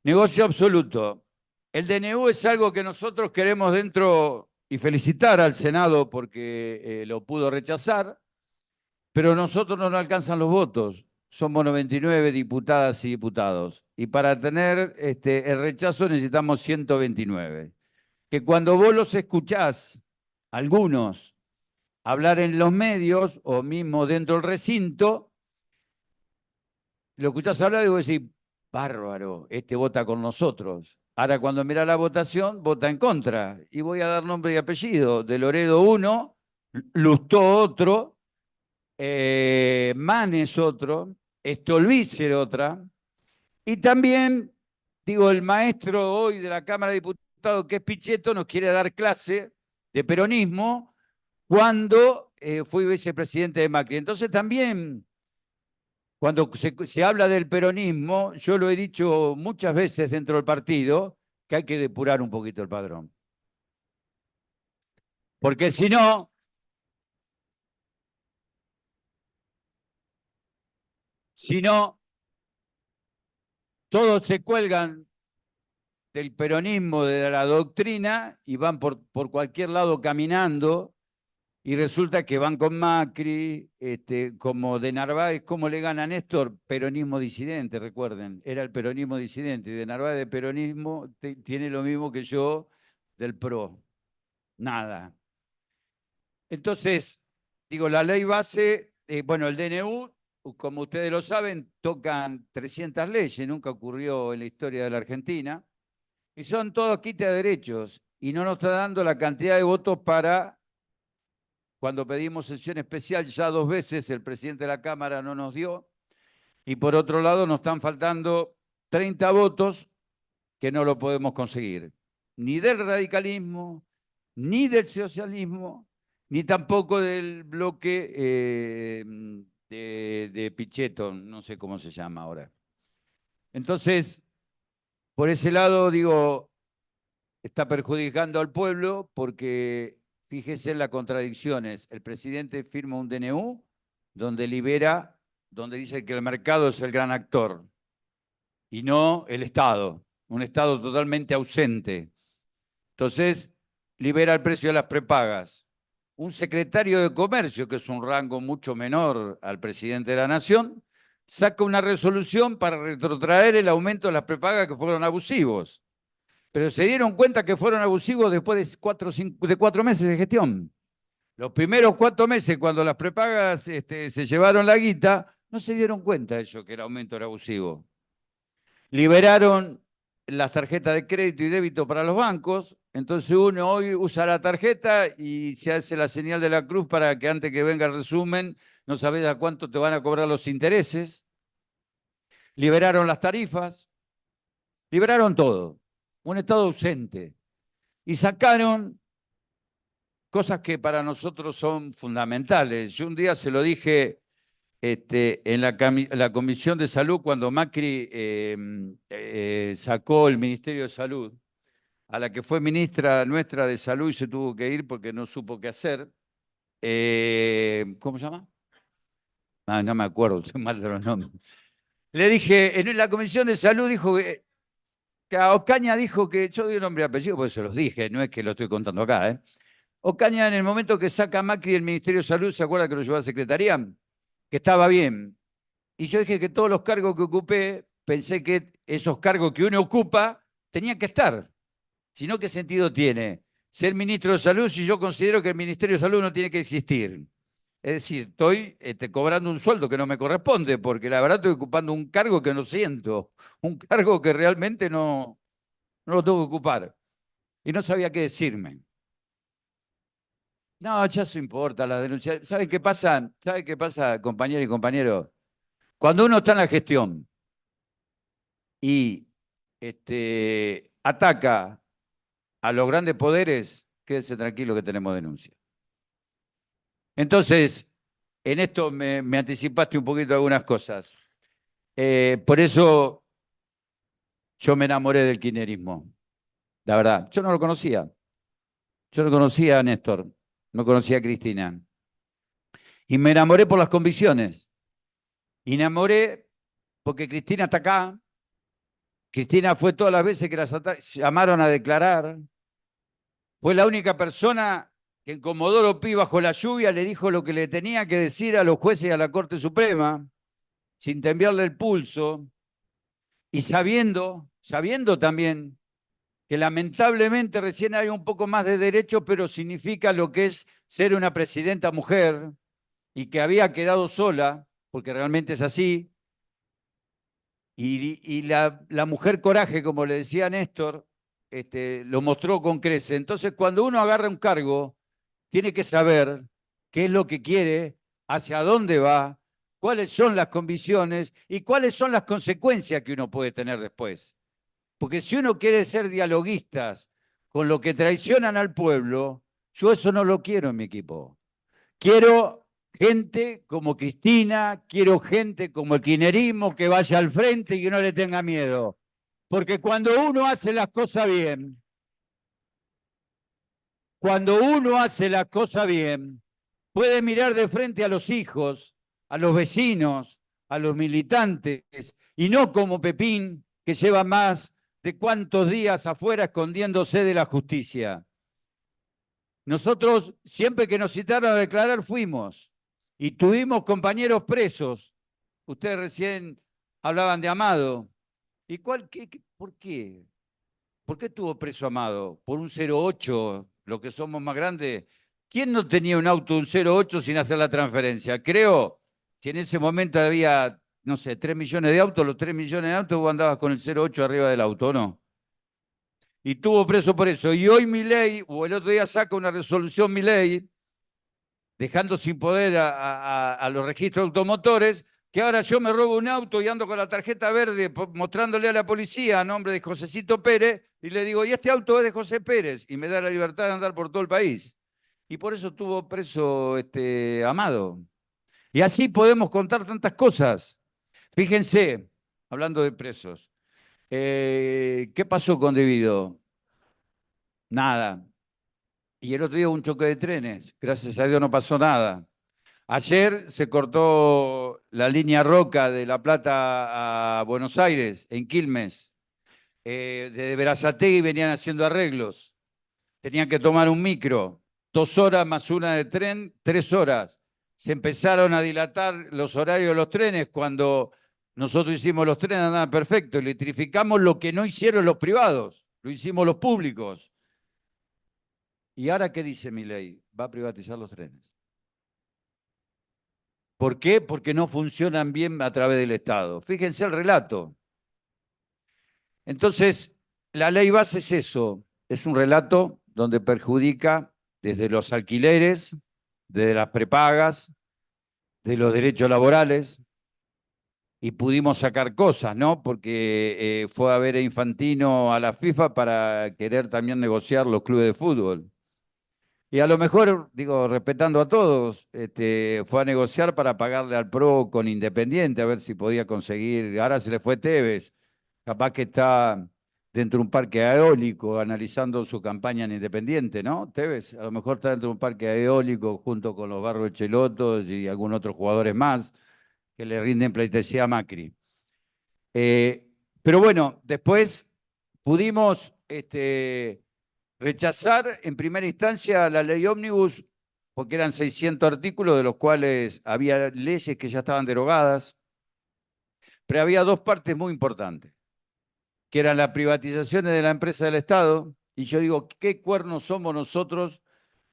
Negocio absoluto. El DNU es algo que nosotros queremos dentro y felicitar al Senado porque lo pudo rechazar, pero nosotros no nos alcanzan los votos. Somos 99 diputadas y diputados. Y para tener el rechazo necesitamos 129. Que cuando vos los escuchás, algunos, hablar en los medios o mismo dentro del recinto, lo escuchás hablar y vos decís, bárbaro, vota con nosotros. Ahora cuando mira la votación, vota en contra. Y voy a dar nombre y apellido. De Loredo uno, Lustó otro, Manes otro, Stolbizer otra. Y también, digo, el maestro hoy de la Cámara de Diputados, que es Pichetto, nos quiere dar clase de peronismo cuando fui vicepresidente de Macri. Entonces también, cuando se habla del peronismo, yo lo he dicho muchas veces dentro del partido, que hay que depurar un poquito el padrón. Porque si no, todos se cuelgan del peronismo, de la doctrina, y van por cualquier lado caminando, y resulta que van con Macri, como de Narváez, ¿cómo le gana a Néstor? Peronismo disidente, recuerden, era el peronismo disidente, y de Narváez de peronismo tiene lo mismo que yo del PRO. Nada. Entonces, digo, la ley base, bueno, el DNU, como ustedes lo saben, tocan 300 leyes, nunca ocurrió en la historia de la Argentina, y son todos quite de derechos, y no nos está dando la cantidad de votos para, cuando pedimos sesión especial ya 2 veces, el presidente de la Cámara no nos dio, y por otro lado nos están faltando 30 votos que no lo podemos conseguir, ni del radicalismo, ni del socialismo, ni tampoco del bloque de Pichetto, no sé cómo se llama ahora. Entonces, por ese lado, digo, está perjudicando al pueblo porque fíjese en las contradicciones. El presidente firma un DNU donde libera, donde dice que el mercado es el gran actor y no el Estado, un Estado totalmente ausente. Entonces, libera el precio de las prepagas. Un secretario de Comercio, que es un rango mucho menor al presidente de la Nación, saca una resolución para retrotraer el aumento de las prepagas que fueron abusivos. Pero se dieron cuenta que fueron abusivos después de 4 meses de gestión. Los primeros 4 meses, cuando las prepagas se llevaron la guita, no se dieron cuenta de eso, que el aumento era abusivo. Liberaron las tarjetas de crédito y débito para los bancos, entonces uno hoy usa la tarjeta y se hace la señal de la cruz para que antes que venga el resumen no sabes a cuánto te van a cobrar los intereses. Liberaron las tarifas, liberaron todo, un Estado ausente. Y sacaron cosas que para nosotros son fundamentales. Yo un día se lo dije en la Comisión de Salud, cuando Macri sacó el Ministerio de Salud, a la que fue ministra nuestra de Salud y se tuvo que ir porque no supo qué hacer. ¿Cómo se llama? Ah, no me acuerdo, soy mal de los nombres. Le dije, en la Comisión de Salud dijo que a Ocaña dijo que, yo doy nombre y apellido porque se los dije, no es que lo estoy contando acá. Ocaña, en el momento que saca Macri del Ministerio de Salud, ¿se acuerda que lo llevó a Secretaría? Que estaba bien. Y yo dije que todos los cargos que ocupé, pensé que esos cargos que uno ocupa tenían que estar. Si no, ¿qué sentido tiene ser ministro de Salud si yo considero que el Ministerio de Salud no tiene que existir? Es decir, estoy cobrando un sueldo que no me corresponde, porque la verdad estoy ocupando un cargo que no siento, un cargo que realmente no lo tengo que ocupar. Y no sabía qué decirme. No, ya eso importa, la denuncia. ¿Sabe qué pasa? ¿Sabe qué pasa, compañero y compañero? Cuando uno está en la gestión y ataca a los grandes poderes, quédese tranquilo que tenemos denuncia. Entonces, en esto me anticipaste un poquito algunas cosas. Por eso yo me enamoré del kirchnerismo. La verdad, yo no lo conocía. Yo no conocía a Néstor, no conocía a Cristina. Y me enamoré por las convicciones. Y me enamoré porque Cristina está acá. Cristina fue todas las veces que la llamaron a declarar. Fue la única persona que en Comodoro Pi, bajo la lluvia, le dijo lo que le tenía que decir a los jueces y a la Corte Suprema, sin temblarle el pulso, y sabiendo también que lamentablemente recién hay un poco más de derecho, pero significa lo que es ser una presidenta mujer, y que había quedado sola, porque realmente es así, y la mujer coraje, como le decía Néstor, lo mostró con creces. Entonces, cuando uno agarra un cargo, tiene que saber qué es lo que quiere, hacia dónde va, cuáles son las convicciones y cuáles son las consecuencias que uno puede tener después. Porque si uno quiere ser dialoguistas con lo que traicionan al pueblo, yo eso no lo quiero en mi equipo. Quiero gente como Cristina, quiero gente como el kirchnerismo que vaya al frente y que no le tenga miedo. Porque cuando uno hace las cosas bien, puede mirar de frente a los hijos, a los vecinos, a los militantes, y no como Pepín, que lleva más de cuántos días afuera escondiéndose de la justicia. Nosotros, siempre que nos citaron a declarar, fuimos. Y tuvimos compañeros presos. Ustedes recién hablaban de Amado. ¿Y por qué? ¿Por qué estuvo preso Amado? ¿Por un 08, lo que somos más grandes? ¿Quién no tenía un auto un 08 sin hacer la transferencia? Creo, si en ese momento había, no sé, 3 millones de autos, los 3 millones de autos vos andabas con el 08 arriba del auto, ¿o no? Y estuvo preso por eso. Y hoy Milei, o el otro día saca una resolución Milei, dejando sin poder a los registros automotores, que ahora yo me robo un auto y ando con la tarjeta verde mostrándole a la policía a nombre de Josecito Pérez y le digo, y este auto es de José Pérez, y me da la libertad de andar por todo el país. Y por eso estuvo preso Amado. Y así podemos contar tantas cosas. Fíjense, hablando de presos, ¿qué pasó con Debido? Nada. Y el otro día hubo un choque de trenes, gracias a Dios no pasó nada. Ayer se cortó la línea Roca de La Plata a Buenos Aires, en Quilmes. Desde Berazategui venían haciendo arreglos. Tenían que tomar un micro, 2 horas más una de tren, 3 horas. Se empezaron a dilatar los horarios de los trenes cuando nosotros hicimos los trenes, andaban perfecto. Electrificamos lo que no hicieron los privados, lo hicimos los públicos. ¿Y ahora qué dice Milei? Va a privatizar los trenes. ¿Por qué? Porque no funcionan bien a través del Estado. Fíjense el relato. Entonces, la ley base es eso, es un relato donde perjudica desde los alquileres, desde las prepagas, de los derechos laborales, y pudimos sacar cosas, ¿no? Porque fue a ver a Infantino a la FIFA para querer también negociar los clubes de fútbol. Y a lo mejor, digo, respetando a todos, fue a negociar para pagarle al PRO con Independiente, a ver si podía conseguir. Ahora se le fue Tevez, capaz que está dentro de un parque eólico analizando su campaña en Independiente, ¿no? Tevez, a lo mejor está dentro de un parque eólico junto con los Barros Chelotos y algunos otros jugadores más que le rinden pleitesía a Macri. Pero bueno, después pudimos rechazar en primera instancia la ley ómnibus porque eran 600 artículos de los cuales había leyes que ya estaban derogadas, pero había 2 partes muy importantes, que eran las privatizaciones de la empresa del Estado, y yo digo, ¿qué cuernos somos nosotros,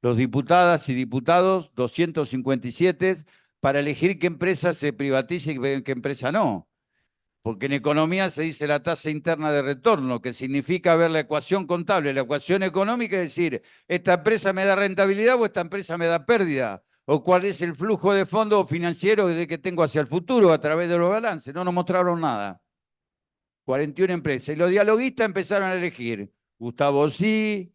los diputadas y diputados, 257, para elegir qué empresa se privatiza y qué empresa no? Porque en economía se dice la tasa interna de retorno, que significa ver la ecuación contable, la ecuación económica, es decir, esta empresa me da rentabilidad o esta empresa me da pérdida, o cuál es el flujo de fondos financieros que tengo hacia el futuro a través de los balances. No nos mostraron nada. 41 empresas. Y los dialoguistas empezaron a elegir. Gustavo sí,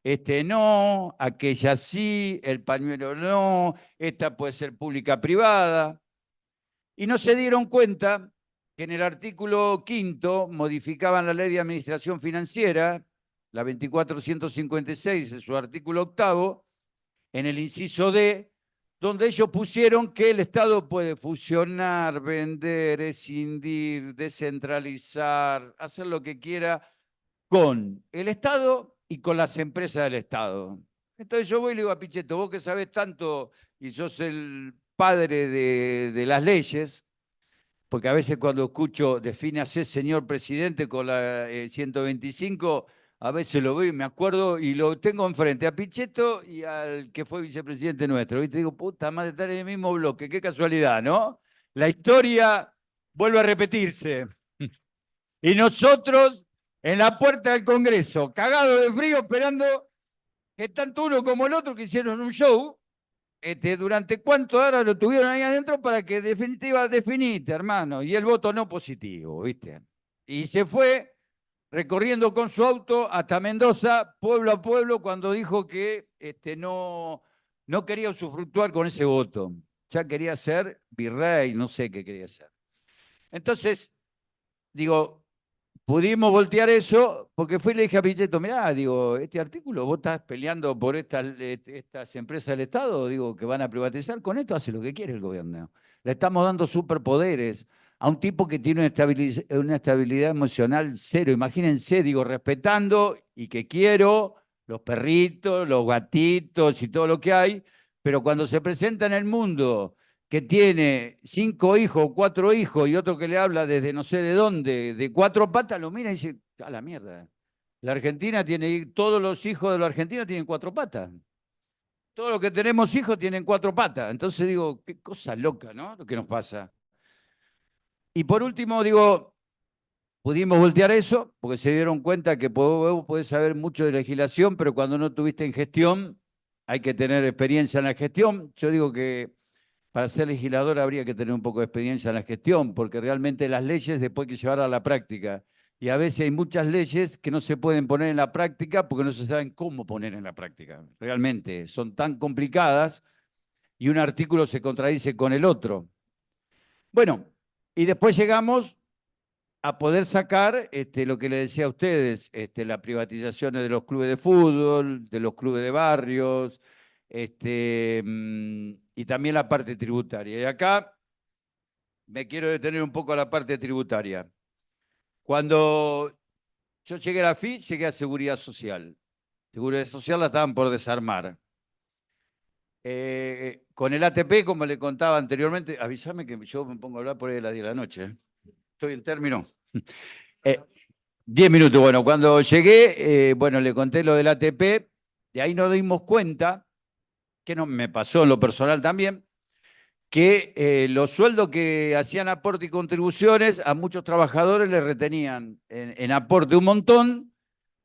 este no, aquella sí, el pañuelo no, esta puede ser pública-privada. Y no se dieron cuenta que en el artículo 5º modificaban la ley de administración financiera, la 2456, en su artículo 8º, en el inciso D, donde ellos pusieron que el Estado puede fusionar, vender, escindir, descentralizar, hacer lo que quiera con el Estado y con las empresas del Estado. Entonces yo voy y le digo a Pichetto, vos que sabés tanto y sos el padre de las leyes, porque a veces cuando escucho defínase señor presidente con la 125, a veces lo veo y me acuerdo y lo tengo enfrente a Pichetto y al que fue vicepresidente nuestro. Y te digo, puta madre, estar en el mismo bloque, qué casualidad, ¿no? La historia vuelve a repetirse. Y nosotros en la puerta del Congreso, cagados de frío, esperando que tanto uno como el otro que hicieron un show. ¿Durante cuánto horas lo tuvieron ahí adentro para que definitiva definite, hermano? Y el voto no positivo, ¿viste? Y se fue recorriendo con su auto hasta Mendoza, pueblo a pueblo, cuando dijo que no quería usufructuar con ese voto. Ya quería ser virrey, no sé qué quería ser. Entonces, digo, pudimos voltear eso, porque fui y le dije a Pichetto, mirá, digo, este artículo, vos estás peleando por estas empresas del Estado, digo, que van a privatizar, con esto hace lo que quiere el gobierno. Le estamos dando superpoderes a un tipo que tiene una estabilidad emocional cero. Imagínense, digo, respetando y que quiero los perritos, los gatitos y todo lo que hay, pero cuando se presenta en el mundo que tiene 5 hijos, 4 hijos, y otro que le habla desde no sé de dónde, de 4 patas, lo mira y dice, a la mierda, La Argentina tiene, todos los hijos de la Argentina tienen 4 patas. Todos los que tenemos hijos tienen 4 patas. Entonces digo, qué cosa loca, ¿no? Lo que nos pasa. Y por último, digo, pudimos voltear eso porque se dieron cuenta que vos podés saber mucho de legislación, pero cuando no tuviste en gestión, hay que tener experiencia en la gestión. Yo digo que para ser legislador habría que tener un poco de experiencia en la gestión, porque realmente las leyes después hay que llevarlas a la práctica. Y a veces hay muchas leyes que no se pueden poner en la práctica porque no se saben cómo poner en la práctica. Realmente son tan complicadas y un artículo se contradice con el otro. Bueno, y después llegamos a poder sacar lo que le decía a ustedes, las privatizaciones de los clubes de fútbol, de los clubes de barrios, y también la parte tributaria. Y acá me quiero detener un poco a la parte tributaria. Cuando yo llegué a la FI, llegué a Seguridad Social. Seguridad Social la estaban por desarmar. Con el ATP, como le contaba anteriormente, avísame que yo me pongo a hablar por ahí a las 10 de la noche. Estoy en término. 10 minutos. Bueno, cuando llegué, bueno, le conté lo del ATP, de ahí nos dimos cuenta, que no me pasó en lo personal también, que los sueldos que hacían aporte y contribuciones a muchos trabajadores les retenían en aporte un montón,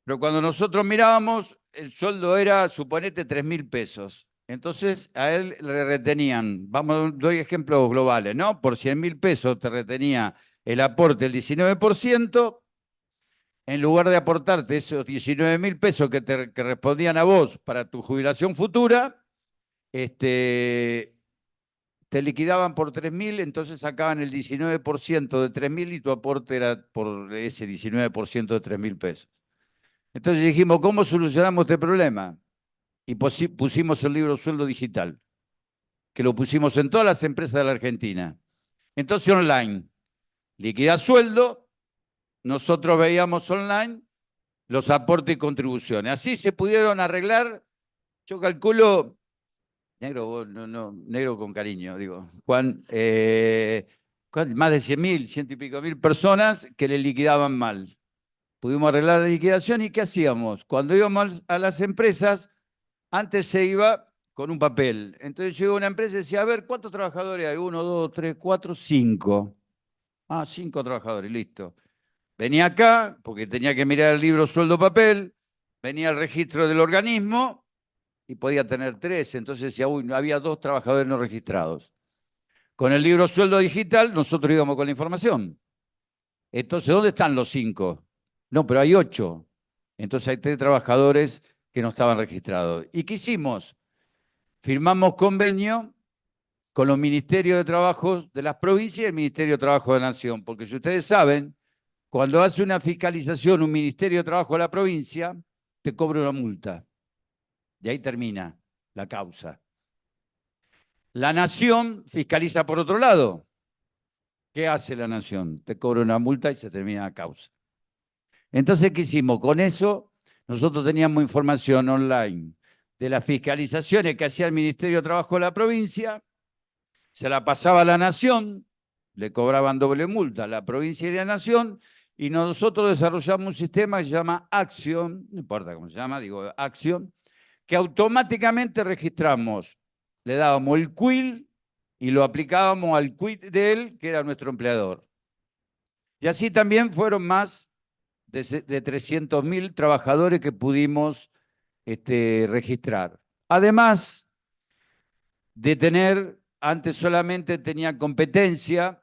pero cuando nosotros mirábamos, el sueldo era, suponete, 3.000 pesos. Entonces a él le retenían, doy ejemplos globales, ¿no? Por 100.000 pesos te retenía el aporte el 19%, en lugar de aportarte esos 19.000 pesos que respondían a vos para tu jubilación futura, te liquidaban por 3.000, entonces sacaban el 19% de 3.000 y tu aporte era por ese 19% de 3.000 pesos. Entonces dijimos, ¿cómo solucionamos este problema? Y pusimos el libro Sueldo Digital, que lo pusimos en todas las empresas de la Argentina. Entonces online, liquidar sueldo, nosotros veíamos online los aportes y contribuciones. Así se pudieron arreglar, yo calculo, negro, negro con cariño, digo, Juan, más de 100.000, 100 y pico mil personas que le liquidaban mal. Pudimos arreglar la liquidación y ¿qué hacíamos? Cuando íbamos a las empresas, antes se iba con un papel. Entonces yo iba a una empresa y decía, a ver, ¿cuántos trabajadores hay? 1, 2, 3, 4, 5. 5 trabajadores, listo. Venía acá, porque tenía que mirar el libro sueldo papel, venía al registro del organismo y podía tener 3. Entonces decía, había 2 trabajadores no registrados. Con el libro sueldo digital, nosotros íbamos con la información. Entonces, ¿dónde están los 5? No, pero hay 8. Entonces hay 3 trabajadores que no estaban registrados. ¿Y qué hicimos? Firmamos convenio con los ministerios de trabajo de las provincias y el Ministerio de Trabajo de la Nación, porque si ustedes saben, cuando hace una fiscalización un Ministerio de Trabajo de la provincia, te cobra una multa. Y ahí termina la causa. La Nación fiscaliza por otro lado. ¿Qué hace la Nación? Te cobra una multa y se termina la causa. Entonces, ¿qué hicimos? Con eso, nosotros teníamos información online de las fiscalizaciones que hacía el Ministerio de Trabajo de la provincia, se la pasaba a la Nación, le cobraban doble multa a la provincia y a la Nación, y nosotros desarrollamos un sistema que se llama Action, no importa cómo se llama, digo Action, que automáticamente registramos, le dábamos el quill y lo aplicábamos al quit de él, que era nuestro empleador. Y así también fueron más de 300.000 trabajadores que pudimos registrar. Además de tener, antes solamente tenía competencia,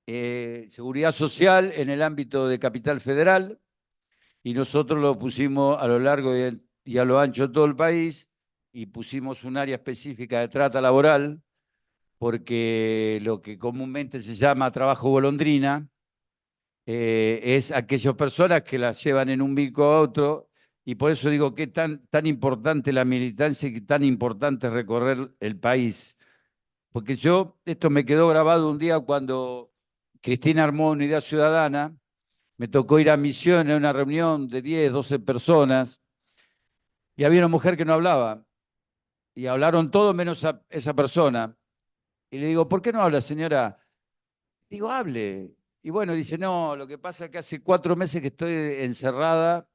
seguridad social en el ámbito de Capital Federal, y nosotros lo pusimos a lo largo y a lo ancho de todo el país, y pusimos un área específica de trata laboral, porque lo que comúnmente se llama trabajo golondrina, es aquellas personas que las llevan en un bico a otro, y por eso digo que es tan importante la militancia y que tan importante es recorrer el país. Porque esto me quedó grabado un día cuando Cristina armó Unidad Ciudadana, me tocó ir a Misiones a una reunión de 10, 12 personas, y había una mujer que no hablaba, y hablaron todos menos a esa persona. Y le digo, ¿por qué no habla, señora? Digo, hable. Y bueno, dice, no, lo que pasa es que hace 4 meses que estoy encerrada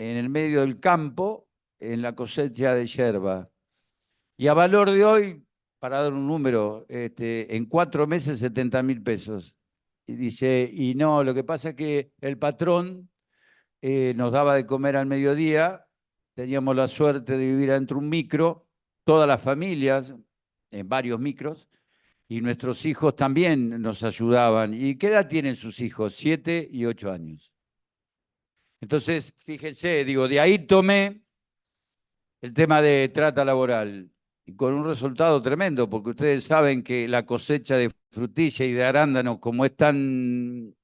en el medio del campo, en la cosecha de yerba. Y a valor de hoy, para dar un número, en 4 meses 70.000 pesos. Y dice, y no, lo que pasa es que el patrón nos daba de comer al mediodía, teníamos la suerte de vivir dentro de un micro, todas las familias, en varios micros, y nuestros hijos también nos ayudaban. ¿Y qué edad tienen sus hijos? 7 y 8 años. Entonces, fíjense, digo, de ahí tomé el tema de trata laboral, y con un resultado tremendo, porque ustedes saben que la cosecha de frutilla y de arándano, como es tan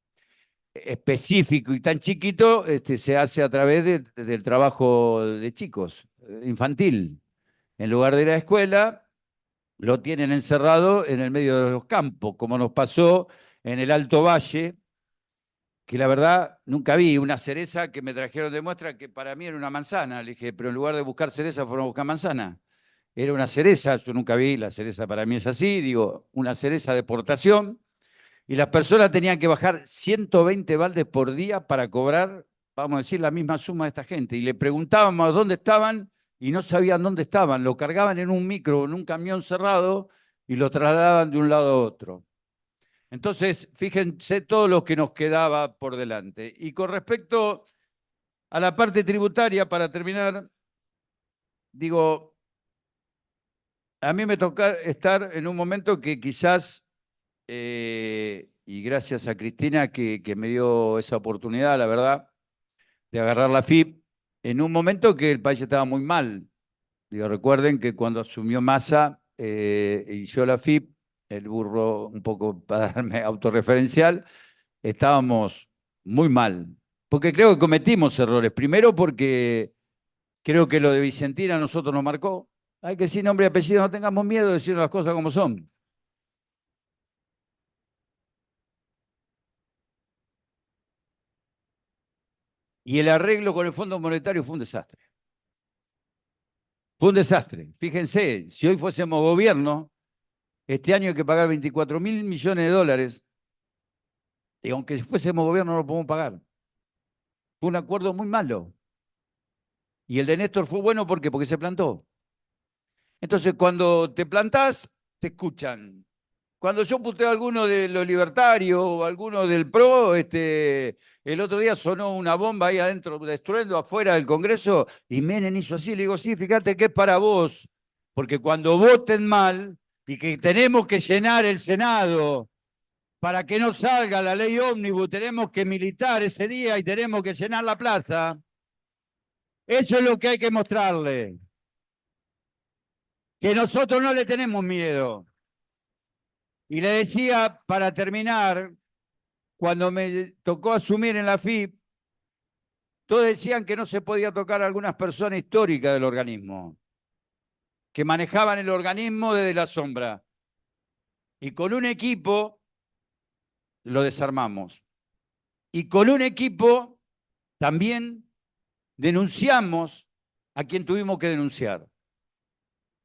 específico y tan chiquito, se hace a través del trabajo de chicos, infantil. En lugar de la escuela, lo tienen encerrado en el medio de los campos, como nos pasó en el Alto Valle, que la verdad nunca vi una cereza que me trajeron de muestra que para mí era una manzana. Le dije, pero en lugar de buscar cereza fueron a buscar manzana. Era una cereza, yo nunca vi, la cereza para mí es así, digo, una cereza de exportación, y las personas tenían que bajar 120 baldes por día para cobrar, vamos a decir, la misma suma de esta gente. Y le preguntábamos dónde estaban y no sabían dónde estaban. Lo cargaban en un micro, en un camión cerrado y lo trasladaban de un lado a otro. Entonces, fíjense todo lo que nos quedaba por delante. Y con respecto a la parte tributaria, para terminar, digo, a mí me toca estar en un momento que quizás, y gracias a Cristina que me dio esa oportunidad, la verdad, de agarrar la FIP, en un momento que el país estaba muy mal. Digo, recuerden que cuando asumió Massa y yo la FIP, el burro un poco para darme autorreferencial, estábamos muy mal. Porque creo que cometimos errores. Primero porque creo que lo de Vicentina a nosotros nos marcó. Hay que decir nombre y apellido, no tengamos miedo de decir las cosas como son. Y el arreglo con el Fondo Monetario fue un desastre. Fue un desastre. Fíjense, si hoy fuésemos gobierno, este año hay que pagar 24.000 millones de dólares. Y aunque fuésemos gobierno no lo podemos pagar. Fue un acuerdo muy malo. Y el de Néstor fue bueno porque se plantó. Entonces, cuando te plantás, te escuchan. Cuando yo puteo a alguno de los libertarios o a alguno del PRO, el otro día sonó una bomba ahí adentro, destruyendo afuera del Congreso, y Menem hizo así. Le digo, sí, fíjate que es para vos, porque cuando voten mal y que tenemos que llenar el Senado para que no salga la ley ómnibus, tenemos que militar ese día y tenemos que llenar la plaza. Eso es lo que hay que mostrarle. Que nosotros no le tenemos miedo. Y le decía, para terminar, cuando me tocó asumir en la FIP, todos decían que no se podía tocar a algunas personas históricas del organismo, que manejaban el organismo desde la sombra. Y con un equipo lo desarmamos. Y con un equipo también denunciamos a quien tuvimos que denunciar.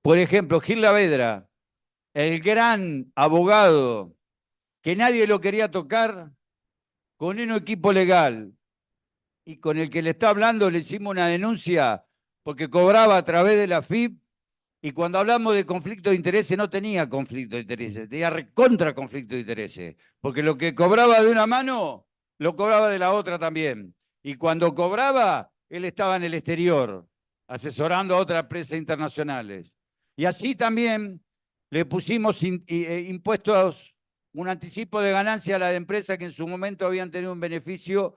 Por ejemplo, Gil Lavedra, el gran abogado que nadie lo quería tocar, con un equipo legal y con el que le está hablando le hicimos una denuncia porque cobraba a través de la FIP, y cuando hablamos de conflicto de intereses no tenía conflicto de intereses, tenía recontra conflicto de intereses, porque lo que cobraba de una mano lo cobraba de la otra también. Y cuando cobraba, él estaba en el exterior, asesorando a otras empresas internacionales. Y así también le pusimos impuestos, un anticipo de ganancia a las empresas que en su momento habían tenido un beneficio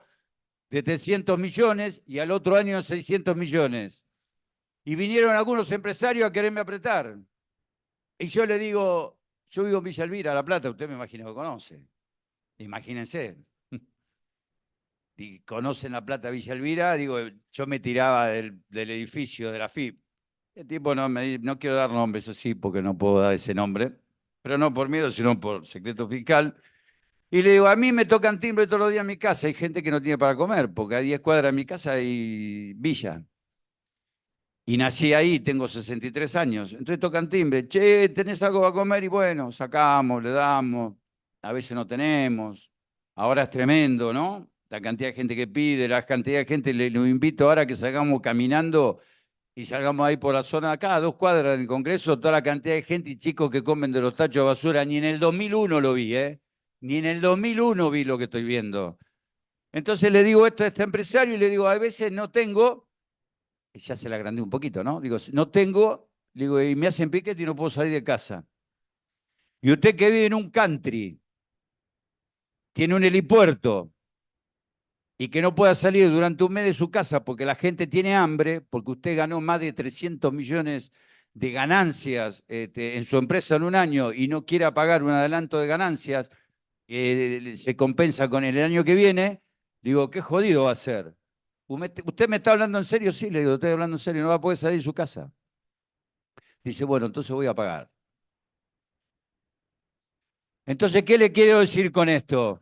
de 300 millones y al otro año 600 millones. Y vinieron algunos empresarios a quererme apretar. Y yo le digo, yo vivo en Villa Elvira, La Plata, usted me imagino que conoce. Imagínense. Y conocen La Plata, Villa Elvira, digo, yo me tiraba del edificio de la FIP. El tipo no quiero dar nombre, eso sí, porque no puedo dar ese nombre, pero no por miedo, sino por secreto fiscal. Y le digo, a mí me tocan timbre todos los días en mi casa, hay gente que no tiene para comer, porque a 10 cuadras de mi casa hay villa. Y nací ahí, tengo 63 años. Entonces tocan timbre, che, ¿tenés algo para comer? Y bueno, sacamos, le damos, a veces no tenemos. Ahora es tremendo, ¿no? la cantidad de gente que pide, la cantidad de gente, los invito ahora a que salgamos caminando y salgamos ahí por la zona de acá, a 2 cuadras del Congreso, toda la cantidad de gente y chicos que comen de los tachos de basura. Ni en el 2001 lo vi, ¿eh? Ni en el 2001 vi lo que estoy viendo. Entonces le digo esto a este empresario y le digo, a veces no tengo, y ya se la agrandé un poquito, ¿no? Digo, no tengo, digo, y me hacen piquete y no puedo salir de casa. Y usted que vive en un country, tiene un helipuerto, y que no pueda salir durante un mes de su casa porque la gente tiene hambre, porque usted ganó más de 300 millones de ganancias en su empresa en un año y no quiera pagar un adelanto de ganancias, se compensa con el año que viene, digo, qué jodido va a ser. ¿Usted me está hablando en serio? Sí, le digo, estoy hablando en serio, no va a poder salir de su casa. Dice, bueno, entonces voy a pagar. Entonces, ¿qué le quiero decir con esto?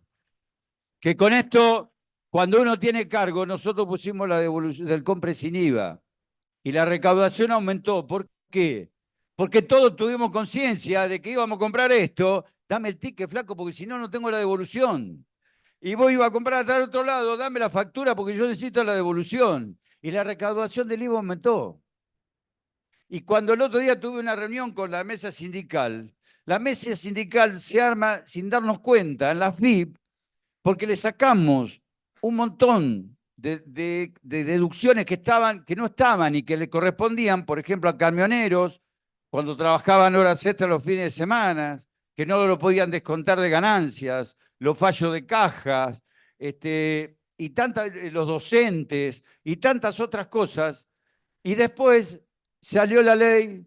Que con esto, cuando uno tiene cargo, nosotros pusimos la devolución del compre sin IVA y la recaudación aumentó. ¿Por qué? Porque todos tuvimos conciencia de que íbamos a comprar esto. Dame el ticket, flaco, porque si no, no tengo la devolución. Y vos ibas a comprar hasta el otro lado, dame la factura porque yo necesito la devolución. Y la recaudación del IVA aumentó. Y cuando el otro día tuve una reunión con la mesa sindical se arma sin darnos cuenta en la FIP, porque le sacamos un montón de deducciones que no estaban y que le correspondían, por ejemplo, a camioneros, cuando trabajaban horas extras los fines de semana, que no lo podían descontar de ganancias, los fallos de cajas, y los docentes, y tantas otras cosas. Y después salió la ley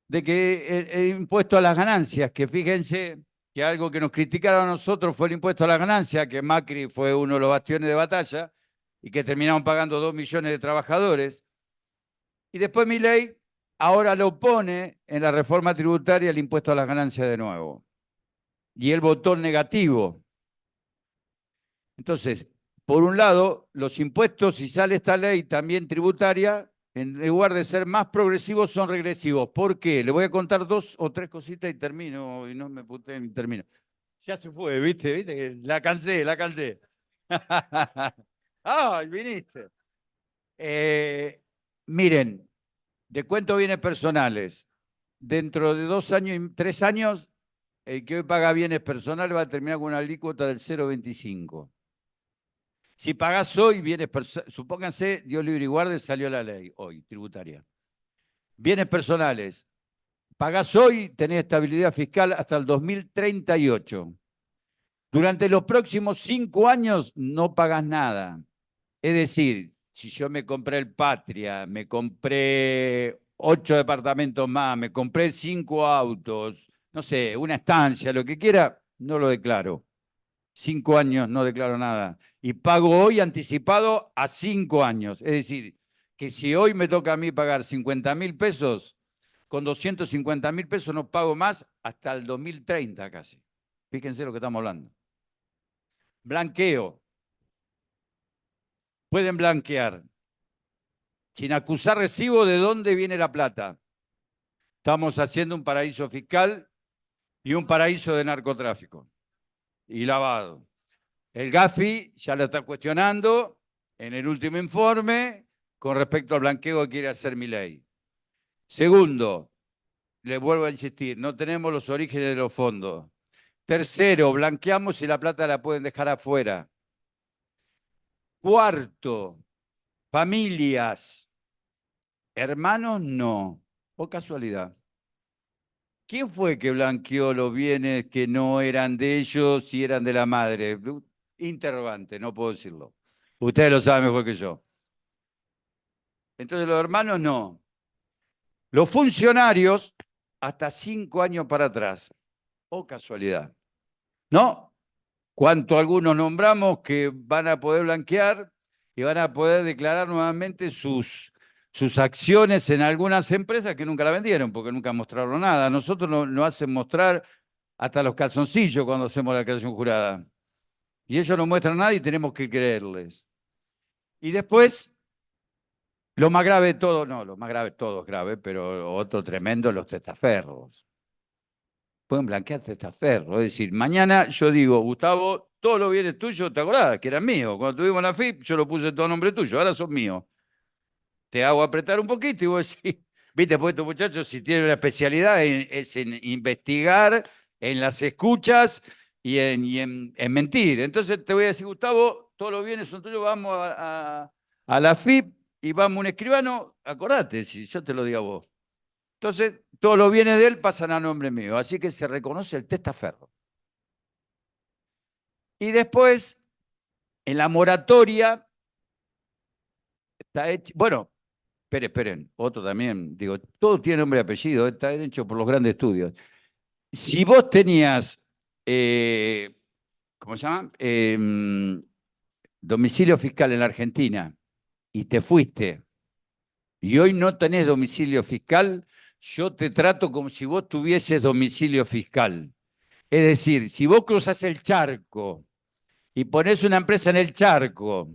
de que el impuesto a las ganancias, que fíjense que algo que nos criticaron a nosotros fue el impuesto a las ganancias, que Macri fue uno de los bastiones de batalla y que terminaron pagando 2 millones de trabajadores. Y después Milei ahora lo pone en la reforma tributaria el impuesto a las ganancias de nuevo. Y él votó negativo. Entonces, por un lado, los impuestos, si sale esta ley también tributaria, en lugar de ser más progresivos, son regresivos. ¿Por qué? Le voy a contar 2 o 3 cositas y termino, y no me puteen y termino. Ya se fue, ¿viste? La cansé. ¡Ay, viniste! Miren, de cuento bienes personales. Dentro de 2 años, 3 años, el que hoy paga bienes personales va a terminar con una alícuota del 0,25. Si pagás hoy bienes personales, supónganse, Dios libre y guarde, salió la ley hoy, tributaria. Bienes personales, pagás hoy, tenés estabilidad fiscal hasta el 2038. Durante los próximos 5 años no pagás nada. Es decir, si yo me compré el Patria, me compré 8 departamentos más, me compré 5 autos, no sé, una estancia, lo que quiera, no lo declaro. 5 años no declaro nada. Y pago hoy anticipado a 5 años. Es decir, que si hoy me toca a mí pagar 50.000 pesos, con 250.000 pesos no pago más hasta el 2030 casi. Fíjense lo que estamos hablando. Blanqueo. Pueden blanquear. Sin acusar recibo de dónde viene la plata. Estamos haciendo un paraíso fiscal y un paraíso de narcotráfico y lavado. El Gafi ya lo está cuestionando en el último informe con respecto al blanqueo que quiere hacer Milei. Segundo, le vuelvo a insistir, no tenemos los orígenes de los fondos. Tercero, blanqueamos y la plata la pueden dejar afuera. Cuarto, familias. Hermanos, no. O casualidad. ¿Quién fue que blanqueó los bienes que no eran de ellos y eran de la madre? Interrogante, no puedo decirlo. Ustedes lo saben mejor que yo. Entonces los hermanos no. Los funcionarios hasta 5 años para atrás. O casualidad. ¿No? ¿Cuánto algunos nombramos que van a poder blanquear y van a poder declarar nuevamente sus acciones en algunas empresas que nunca la vendieron porque nunca mostraron nada? Nosotros nos hacen mostrar hasta los calzoncillos cuando hacemos la declaración jurada. Y ellos no muestran nada y tenemos que creerles. Y después, lo más grave de todo, no, lo más grave, todo es grave, pero otro tremendo, los testaferros. pueden blanquear testaferro. Es decir, mañana yo digo, Gustavo, todos los bienes tuyos, ¿te acordás? Que eran míos. Cuando tuvimos la FIP, yo lo puse todo a nombre tuyo, ahora son míos. Te hago apretar un poquito y vos decís, viste, pues estos muchachos si tienen una especialidad es en investigar, en las escuchas y en mentir. Entonces te voy a decir, Gustavo, todos los bienes son tuyos, vamos a la FIP y vamos a un escribano, acordate, si yo te lo digo a vos. Entonces, todos los bienes de él pasan a nombre mío, así que se reconoce el testaferro. Y después, en la moratoria, está hecho, bueno, esperen, otro también, digo, todo tiene nombre y apellido, está hecho por los grandes estudios. Si vos tenías, ¿cómo se llama? Domicilio fiscal en la Argentina y te fuiste, y hoy no tenés domicilio fiscal, yo te trato como si vos tuvieses domicilio fiscal. Es decir, si vos cruzás el charco y ponés una empresa en el charco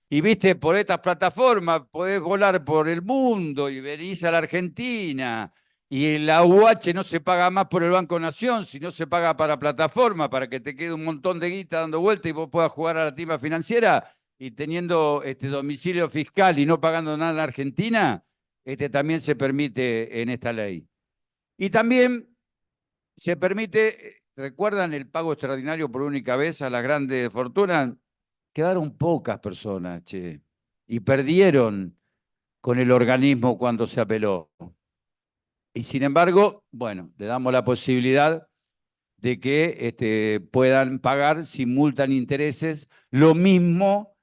y viste por estas plataformas, podés volar por el mundo y venís a la Argentina y la UH no se paga más por el Banco Nación, sino se paga para plataforma, para que te quede un montón de guita dando vuelta y vos puedas jugar a la timba financiera y teniendo domicilio fiscal y no pagando nada en la Argentina, también se permite en esta ley. Y también se permite, ¿recuerdan el pago extraordinario por única vez a las grandes fortunas? Quedaron pocas personas, che, y perdieron con el organismo cuando se apeló. Y sin embargo, bueno, le damos la posibilidad de que puedan pagar sin multa ni intereses lo mismo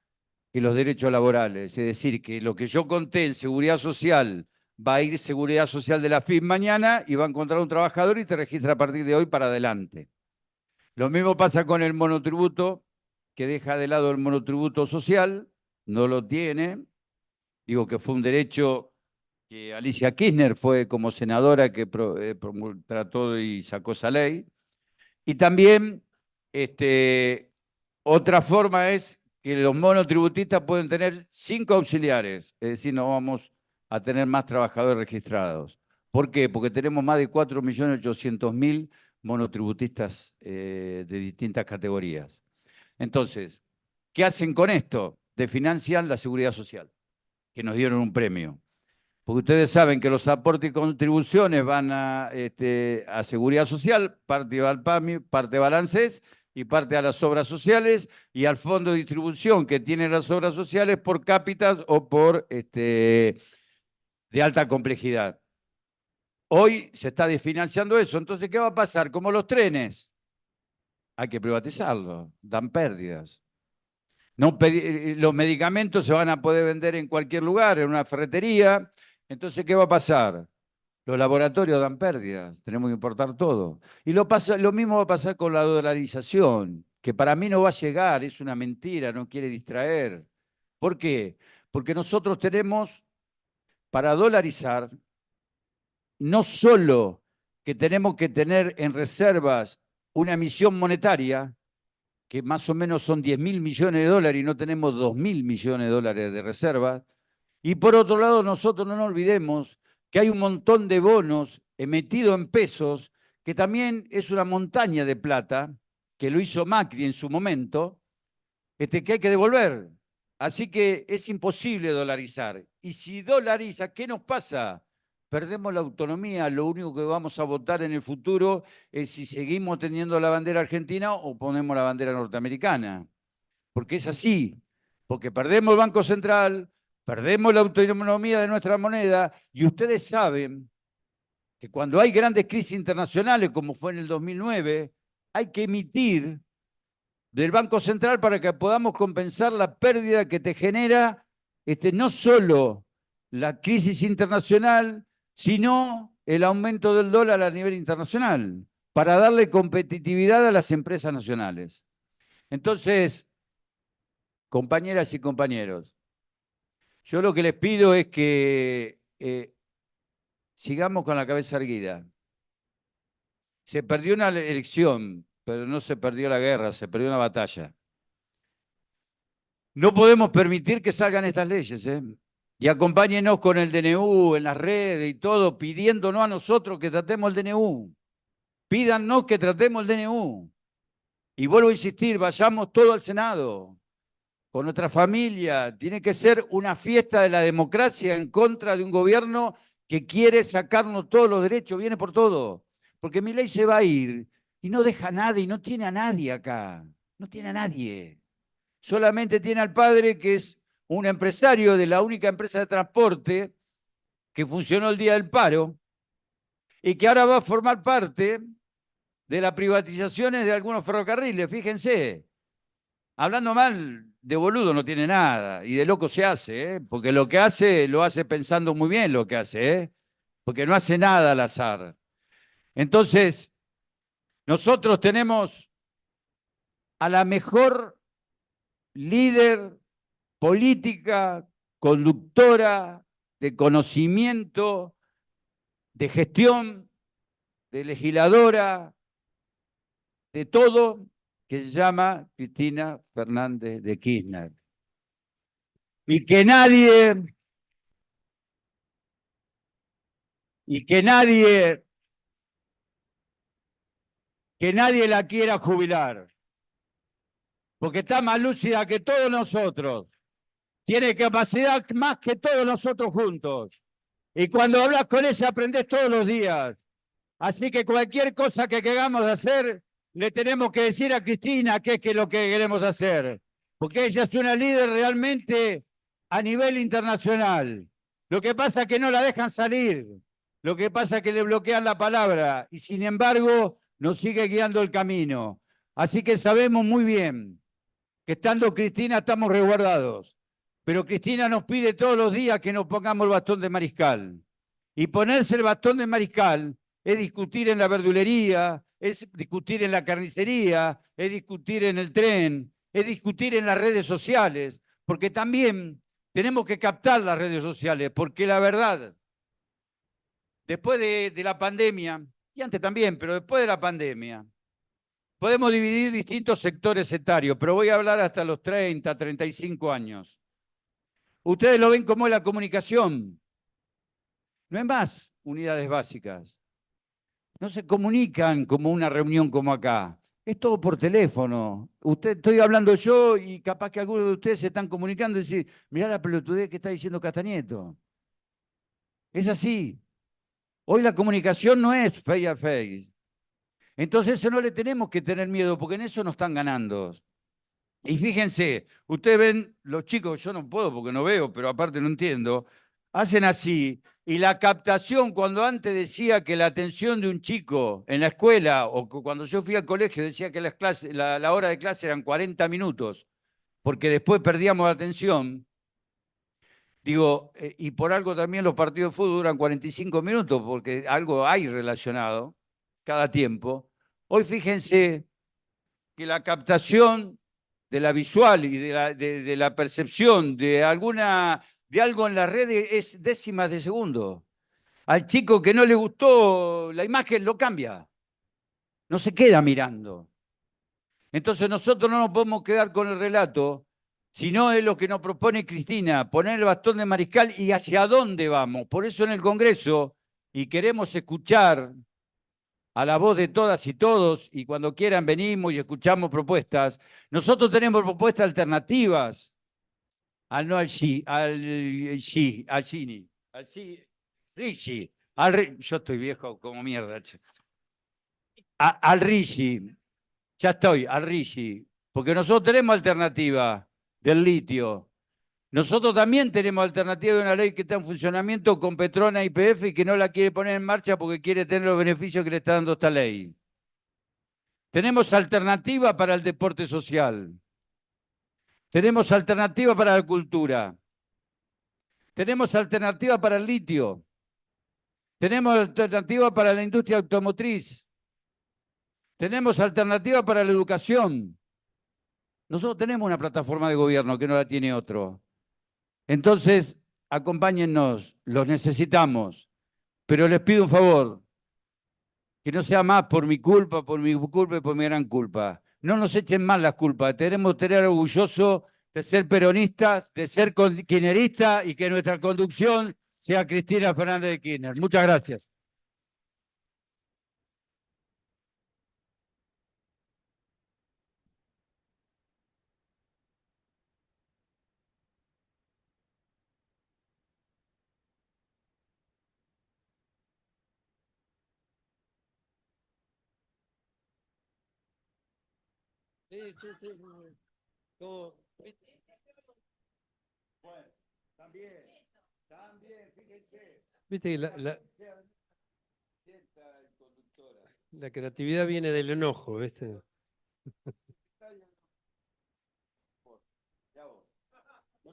que los derechos laborales. Es decir, que lo que yo conté en Seguridad Social, va a ir Seguridad Social de la FIP mañana y va a encontrar un trabajador y te registra a partir de hoy para adelante. Lo mismo pasa con el monotributo, que deja de lado el monotributo social, no lo tiene. Digo que fue un derecho que Alicia Kirchner fue como senadora que trató y sacó esa ley. Y también otra forma es que los monotributistas pueden tener 5 auxiliares, es decir, no vamos a tener más trabajadores registrados. ¿Por qué? Porque tenemos más de 4.800.000 monotributistas de distintas categorías. Entonces, ¿qué hacen con esto? Desfinancian la seguridad social, que nos dieron un premio. Porque ustedes saben que los aportes y contribuciones van a seguridad social, parte va al PAMI, parte va al ANSES y parte a las obras sociales y al fondo de distribución que tienen las obras sociales por cápitas o por de alta complejidad. Hoy se está desfinanciando eso, entonces ¿qué va a pasar? Como los trenes, hay que privatizarlos, dan pérdidas. No, los medicamentos se van a poder vender en cualquier lugar, en una ferretería. Entonces, ¿qué va a pasar? Los laboratorios dan pérdidas, tenemos que importar todo. Y lo mismo va a pasar con la dolarización, que para mí no va a llegar, es una mentira, no quiere distraer. ¿Por qué? Porque nosotros tenemos, para dolarizar, no solo que tenemos que tener en reservas una emisión monetaria, que más o menos son 10.000 millones de dólares y no tenemos 2.000 millones de dólares de reservas. Y por otro lado, nosotros no nos olvidemos que hay un montón de bonos emitidos en pesos, que también es una montaña de plata, que lo hizo Macri en su momento, que hay que devolver. Así que es imposible dolarizar. Y si dolariza, ¿qué nos pasa? Perdemos la autonomía, lo único que vamos a votar en el futuro es si seguimos teniendo la bandera argentina o ponemos la bandera norteamericana. Porque es así, porque perdemos el Banco Central, perdemos la autonomía de nuestra moneda y ustedes saben que cuando hay grandes crisis internacionales, como fue en el 2009, hay que emitir del Banco Central para que podamos compensar la pérdida que te genera no solo la crisis internacional, sino el aumento del dólar a nivel internacional, para darle competitividad a las empresas nacionales. Entonces, compañeras y compañeros, yo lo que les pido es que sigamos con la cabeza erguida. Se perdió una elección, pero no se perdió la guerra, se perdió una batalla. No podemos permitir que salgan estas leyes, ¿eh? Y acompáñenos con el DNU en las redes y todo, pidiéndonos a nosotros que tratemos el DNU. pídannos que tratemos el DNU. Y vuelvo a insistir, vayamos todos al Senado, con nuestra familia. Tiene que ser una fiesta de la democracia en contra de un gobierno que quiere sacarnos todos los derechos, viene por todo. Porque Milei se va a ir y no deja nada y no tiene a nadie acá. No tiene a nadie. Solamente tiene al padre, que es un empresario de la única empresa de transporte que funcionó el día del paro y que ahora va a formar parte de las privatizaciones de algunos ferrocarriles. Fíjense, hablando mal de boludo no tiene nada y de loco se hace, porque lo que hace lo hace pensando muy bien lo que hace, porque no hace nada al azar. Entonces, nosotros tenemos a la mejor líder política, conductora, de conocimiento, de gestión, de legisladora, de todo, que se llama Cristina Fernández de Kirchner. Y que nadie la quiera jubilar, porque está más lúcida que todos nosotros. Tiene capacidad más que todos nosotros juntos. Y cuando hablas con ella aprendés todos los días. Así que cualquier cosa que queramos hacer, le tenemos que decir a Cristina qué es lo que queremos hacer. Porque ella es una líder realmente a nivel internacional. Lo que pasa es que no la dejan salir. Lo que pasa es que le bloquean la palabra. Y sin embargo, nos sigue guiando el camino. Así que sabemos muy bien que estando Cristina estamos resguardados. Pero Cristina nos pide todos los días que nos pongamos el bastón de mariscal. Y ponerse el bastón de mariscal es discutir en la verdulería, es discutir en la carnicería, es discutir en el tren, es discutir en las redes sociales, porque también tenemos que captar las redes sociales, porque la verdad, después de la pandemia, y antes también, pero después de la pandemia, podemos dividir distintos sectores etarios, pero voy a hablar hasta los 30, 35 años. Ustedes lo ven como es la comunicación. No hay más unidades básicas. No se comunican como una reunión como acá. Es todo por teléfono. Estoy hablando yo y capaz que algunos de ustedes se están comunicando y dicen, mirá la pelotudez que está diciendo Castañeto. Es así. Hoy la comunicación no es face a face. Entonces eso no le tenemos que tener miedo, porque en eso nos están ganando. Y fíjense, ustedes ven, los chicos, yo no puedo porque no veo, pero aparte no entiendo, hacen así, y la captación, cuando antes decía que la atención de un chico en la escuela, o cuando yo fui al colegio decía que la hora de clase eran 40 minutos, porque después perdíamos la atención, digo, y por algo también los partidos de fútbol duran 45 minutos, porque algo hay relacionado cada tiempo. Hoy fíjense que la captación de la visual y de la percepción de algo en las redes es décimas de segundo. Al chico que no le gustó la imagen lo cambia, no se queda mirando. Entonces nosotros no nos podemos quedar con el relato, sino es lo que nos propone Cristina, poner el bastón de mariscal y hacia dónde vamos. Por eso en el Congreso, y queremos escuchar a la voz de todas y todos, y cuando quieran venimos y escuchamos propuestas. Nosotros tenemos propuestas alternativas al no al sí, al sí, al Gini, al sí, Rishi, yo estoy viejo como mierda. Al Rishi, ya estoy, al Rishi, porque nosotros tenemos alternativa del litio. Nosotros también tenemos alternativa de una ley que está en funcionamiento con Petrona y YPF y que no la quiere poner en marcha porque quiere tener los beneficios que le está dando esta ley. Tenemos alternativa para el deporte social. Tenemos alternativa para la cultura. Tenemos alternativa para el litio. Tenemos alternativa para la industria automotriz. Tenemos alternativa para la educación. Nosotros tenemos una plataforma de gobierno que no la tiene otro. Entonces, acompáñennos, los necesitamos, pero les pido un favor, que no sea más por mi culpa y por mi gran culpa. No nos echen más las culpas, tenemos que estar orgullosos de ser peronistas, de ser kirchneristas y que nuestra conducción sea Cristina Fernández de Kirchner. Muchas gracias. Sí, sí, sí. Como, bueno, también, fíjense. Viste que la creatividad viene del enojo, ¿viste? No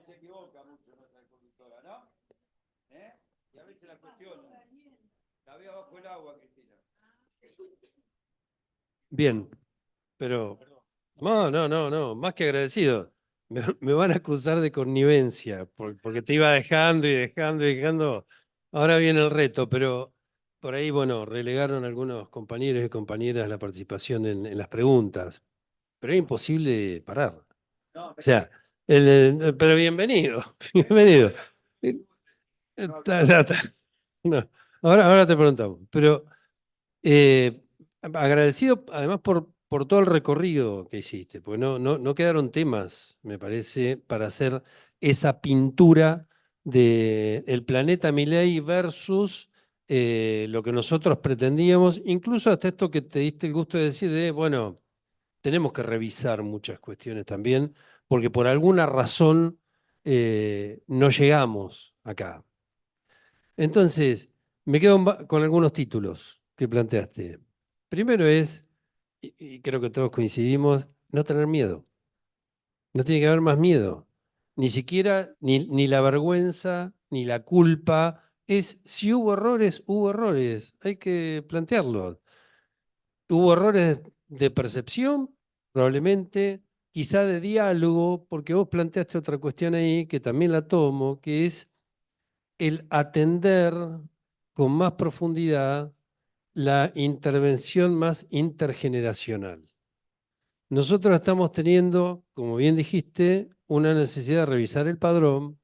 se equivoca mucho nuestra conductora, ¿no? ¿Eh? Y a veces la cuestión la veo bajo el agua, Cristina. Bien, pero no, más que agradecido. Me van a acusar de connivencia, porque te iba dejando y dejando y dejando. Ahora viene el reto, pero por ahí, bueno, relegaron algunos compañeros y compañeras la participación en las preguntas, pero es imposible parar. O sea, pero bienvenido, bienvenido. Ta. No, ahora te preguntamos, pero eh, agradecido además por todo el recorrido que hiciste, porque no quedaron temas, me parece, para hacer esa pintura de el planeta Milei versus lo que nosotros pretendíamos, incluso hasta esto que te diste el gusto de decir de, bueno, tenemos que revisar muchas cuestiones también, porque por alguna razón no llegamos acá. Entonces, me quedo con algunos títulos que planteaste. Primero es, y creo que todos coincidimos, no tener miedo. No tiene que haber más miedo. Ni siquiera, ni la vergüenza, ni la culpa. Es, si hubo errores, hubo errores. Hay que plantearlos. Hubo errores de percepción, probablemente, quizá de diálogo, porque vos planteaste otra cuestión ahí que también la tomo, que es el atender con más profundidad la intervención más intergeneracional. Nosotros estamos teniendo, como bien dijiste, una necesidad de revisar el padrón.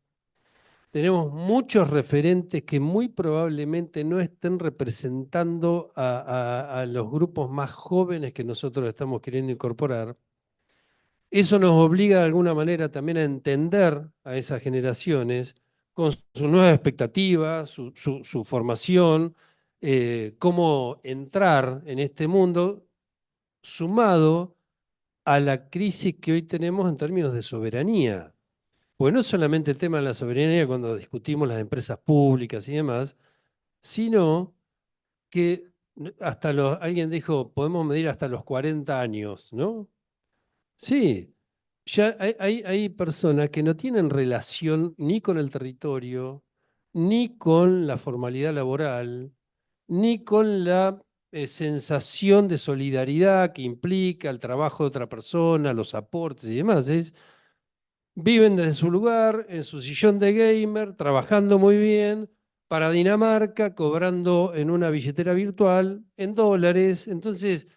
Tenemos muchos referentes que muy probablemente no estén representando a los grupos más jóvenes que nosotros estamos queriendo incorporar. Eso nos obliga de alguna manera también a entender a esas generaciones con sus nuevas expectativas, su formación, cómo entrar en este mundo, sumado a la crisis que hoy tenemos en términos de soberanía. Pues no es solamente el tema de la soberanía cuando discutimos las empresas públicas y demás, sino que alguien dijo, podemos medir hasta los 40 años, ¿no? Sí, ya hay personas que no tienen relación ni con el territorio, ni con la formalidad laboral, ni con la sensación de solidaridad que implica el trabajo de otra persona, los aportes y demás. Viven desde su lugar, en su sillón de gamer, trabajando muy bien, para Dinamarca, cobrando en una billetera virtual, en dólares. Entonces,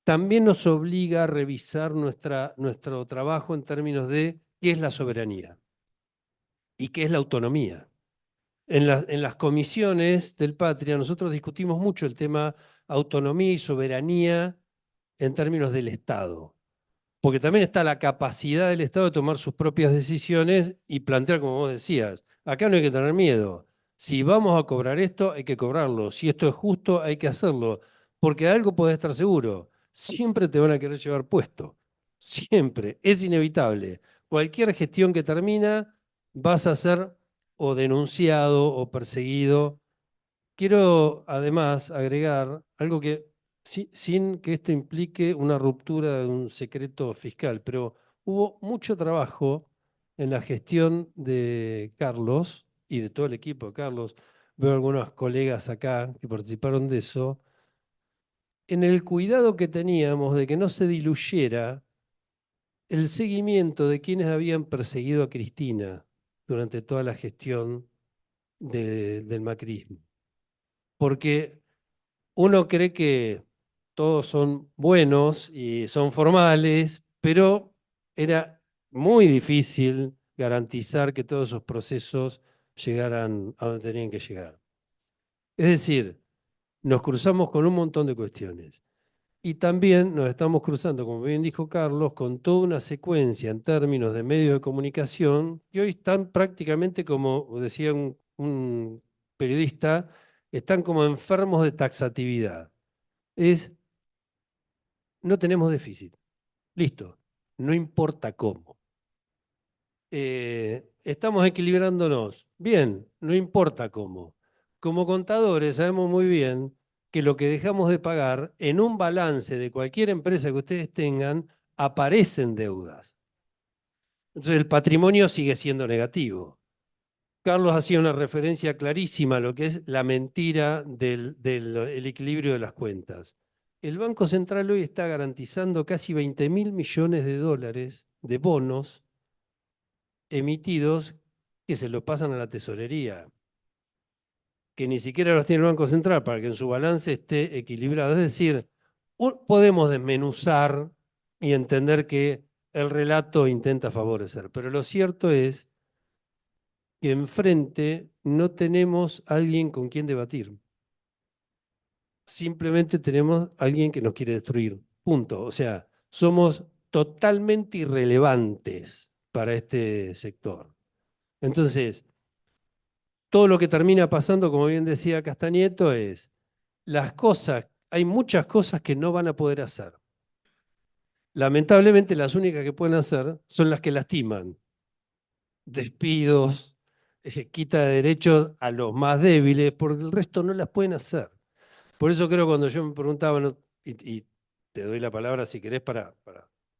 también nos obliga a revisar nuestro trabajo en términos de qué es la soberanía y qué es la autonomía. En las comisiones del Patria nosotros discutimos mucho el tema autonomía y soberanía en términos del Estado, porque también está la capacidad del Estado de tomar sus propias decisiones y plantear, como vos decías, acá no hay que tener miedo. Si vamos a cobrar esto, hay que cobrarlo. Si esto es justo, hay que hacerlo. Porque de algo podés estar seguro. Siempre te van a querer llevar puesto. Siempre. Es inevitable. Cualquier gestión que termina, vas a ser o denunciado o perseguido. Quiero además agregar algo que, sin que esto implique una ruptura de un secreto fiscal, pero hubo mucho trabajo en la gestión de Carlos y de todo el equipo de Carlos. Veo algunos colegas acá que participaron de eso, en el cuidado que teníamos de que no se diluyera el seguimiento de quienes habían perseguido a Cristina durante toda la gestión del macrismo. Porque uno cree que todos son buenos y son formales, pero era muy difícil garantizar que todos esos procesos llegaran a donde tenían que llegar. Es decir, nos cruzamos con un montón de cuestiones. Y también nos estamos cruzando, como bien dijo Carlos, con toda una secuencia en términos de medios de comunicación que hoy están prácticamente, como decía un periodista, están como enfermos de taxatividad. No tenemos déficit. Listo. No importa cómo. Estamos equilibrándonos. Bien, no importa cómo. Como contadores sabemos muy bien que lo que dejamos de pagar en un balance de cualquier empresa que ustedes tengan, aparecen deudas. Entonces el patrimonio sigue siendo negativo. Carlos hacía una referencia clarísima a lo que es la mentira del el equilibrio de las cuentas. El Banco Central hoy está garantizando casi 20.000 millones de dólares de bonos emitidos que se lo pasan a la tesorería, que ni siquiera los tiene el Banco Central para que en su balance esté equilibrado. Es decir, podemos desmenuzar y entender que el relato intenta favorecer, pero lo cierto es que enfrente no tenemos alguien con quien debatir. Simplemente tenemos alguien que nos quiere destruir. Punto. O sea, somos totalmente irrelevantes para este sector. Entonces, todo lo que termina pasando, como bien decía Castañeto, es las cosas, hay muchas cosas que no van a poder hacer. Lamentablemente, las únicas que pueden hacer son las que lastiman. Despidos, quita de derechos a los más débiles, porque el resto no las pueden hacer. Por eso creo cuando yo me preguntaba, y te doy la palabra si querés para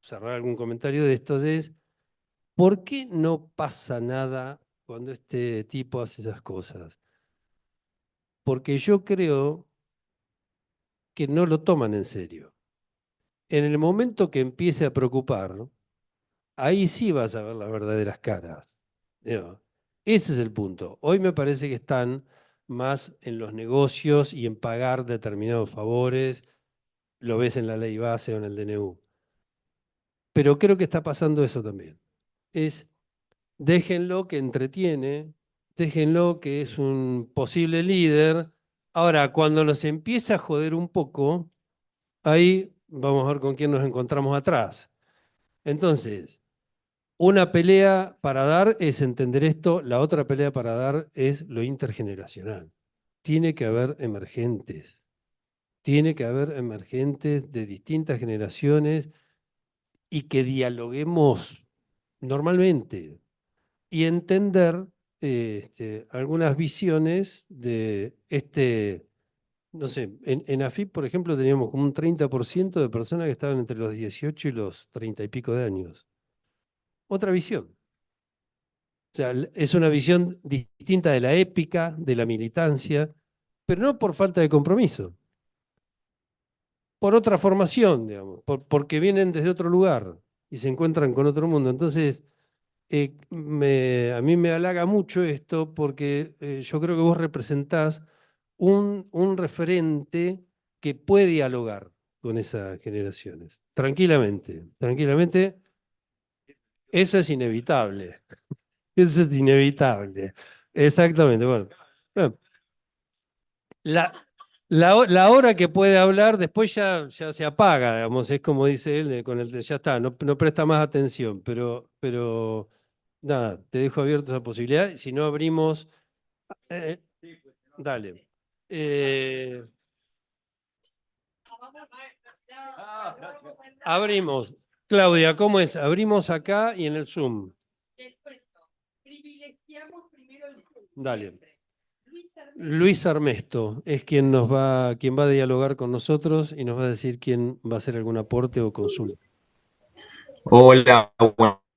cerrar algún comentario de estos, es ¿por qué no pasa nada cuando este tipo hace esas cosas? Porque yo creo que no lo toman en serio. En el momento que empiece a preocupar, ahí sí vas a ver las verdaderas caras. Digo, ese es el punto. Hoy me parece que están más en los negocios y en pagar determinados favores. Lo ves en la ley base o en el DNU. Pero creo que está pasando eso también. Déjenlo que entretiene, déjenlo que es un posible líder. Ahora, cuando nos empieza a joder un poco, ahí vamos a ver con quién nos encontramos atrás. Entonces, una pelea para dar es entender esto, la otra pelea para dar es lo intergeneracional. Tiene que haber emergentes. Tiene que haber emergentes de distintas generaciones y que dialoguemos normalmente y entender algunas visiones de no sé, en AFIP, por ejemplo, teníamos como un 30% de personas que estaban entre los 18 y los 30 y pico de años. Otra visión. O sea, es una visión distinta de la épica, de la militancia, pero no por falta de compromiso, por otra formación, digamos, porque vienen desde otro lugar y se encuentran con otro mundo. Entonces, a mí me halaga mucho esto porque yo creo que vos representás un referente que puede dialogar con esas generaciones. Tranquilamente, tranquilamente. Eso es inevitable. Eso es inevitable. Exactamente. Bueno, bueno, la hora que puede hablar después ya se apaga, digamos, es como dice él, ya está, no presta más atención, pero nada, te dejo abierto esa posibilidad. Si no abrimos, dale. Abrimos. Claudia, ¿cómo es? Abrimos acá y en el Zoom. Privilegiamos primero el Zoom. Dale. Luis Armesto es quien va a dialogar con nosotros y nos va a decir quién va a hacer algún aporte o consulta. Hola,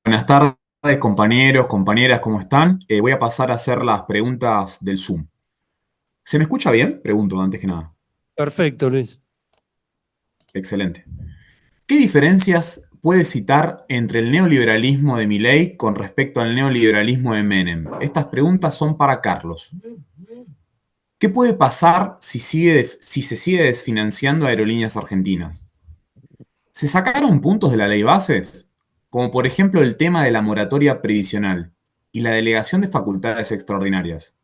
buenas tardes, compañeros, compañeras, ¿cómo están? Voy a pasar a hacer las preguntas del Zoom. ¿Se me escucha bien? Pregunto antes que nada. Perfecto, Luis. Excelente. ¿Qué diferencias puede citar entre el neoliberalismo de Milei con respecto al neoliberalismo de Menem? Estas preguntas son para Carlos. ¿Qué puede pasar si se sigue desfinanciando aerolíneas argentinas? ¿Se sacaron puntos de la ley bases? Como por ejemplo el tema de la moratoria previsional y la delegación de facultades extraordinarias.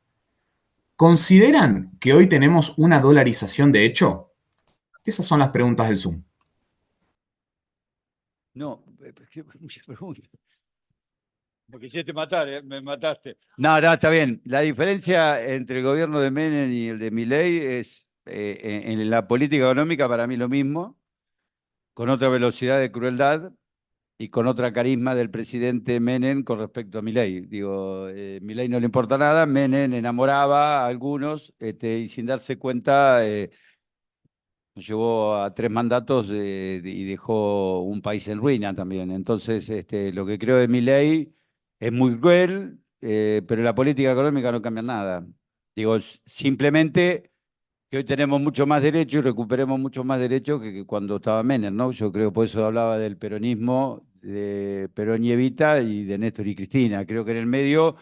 ¿Consideran que hoy tenemos una dolarización de hecho? Esas son las preguntas del Zoom. No, muchas preguntas. Me quisiste matar, me mataste. No, está bien. La diferencia entre el gobierno de Menem y el de Milei es en la política económica para mí lo mismo, con otra velocidad de crueldad, y con otra carisma del presidente Menem con respecto a Milei. Digo, Milei no le importa nada, Menem enamoraba a algunos y sin darse cuenta llevó a 3 mandatos y dejó un país en ruina también. Entonces, lo que creo de Milei es muy cruel, pero en la política económica no cambia nada. Digo, simplemente que hoy tenemos mucho más derechos y recuperemos mucho más derechos que cuando estaba Menem, ¿no? Yo creo, por eso hablaba del peronismo, de Perón y Evita y de Néstor y Cristina. Creo que en el medio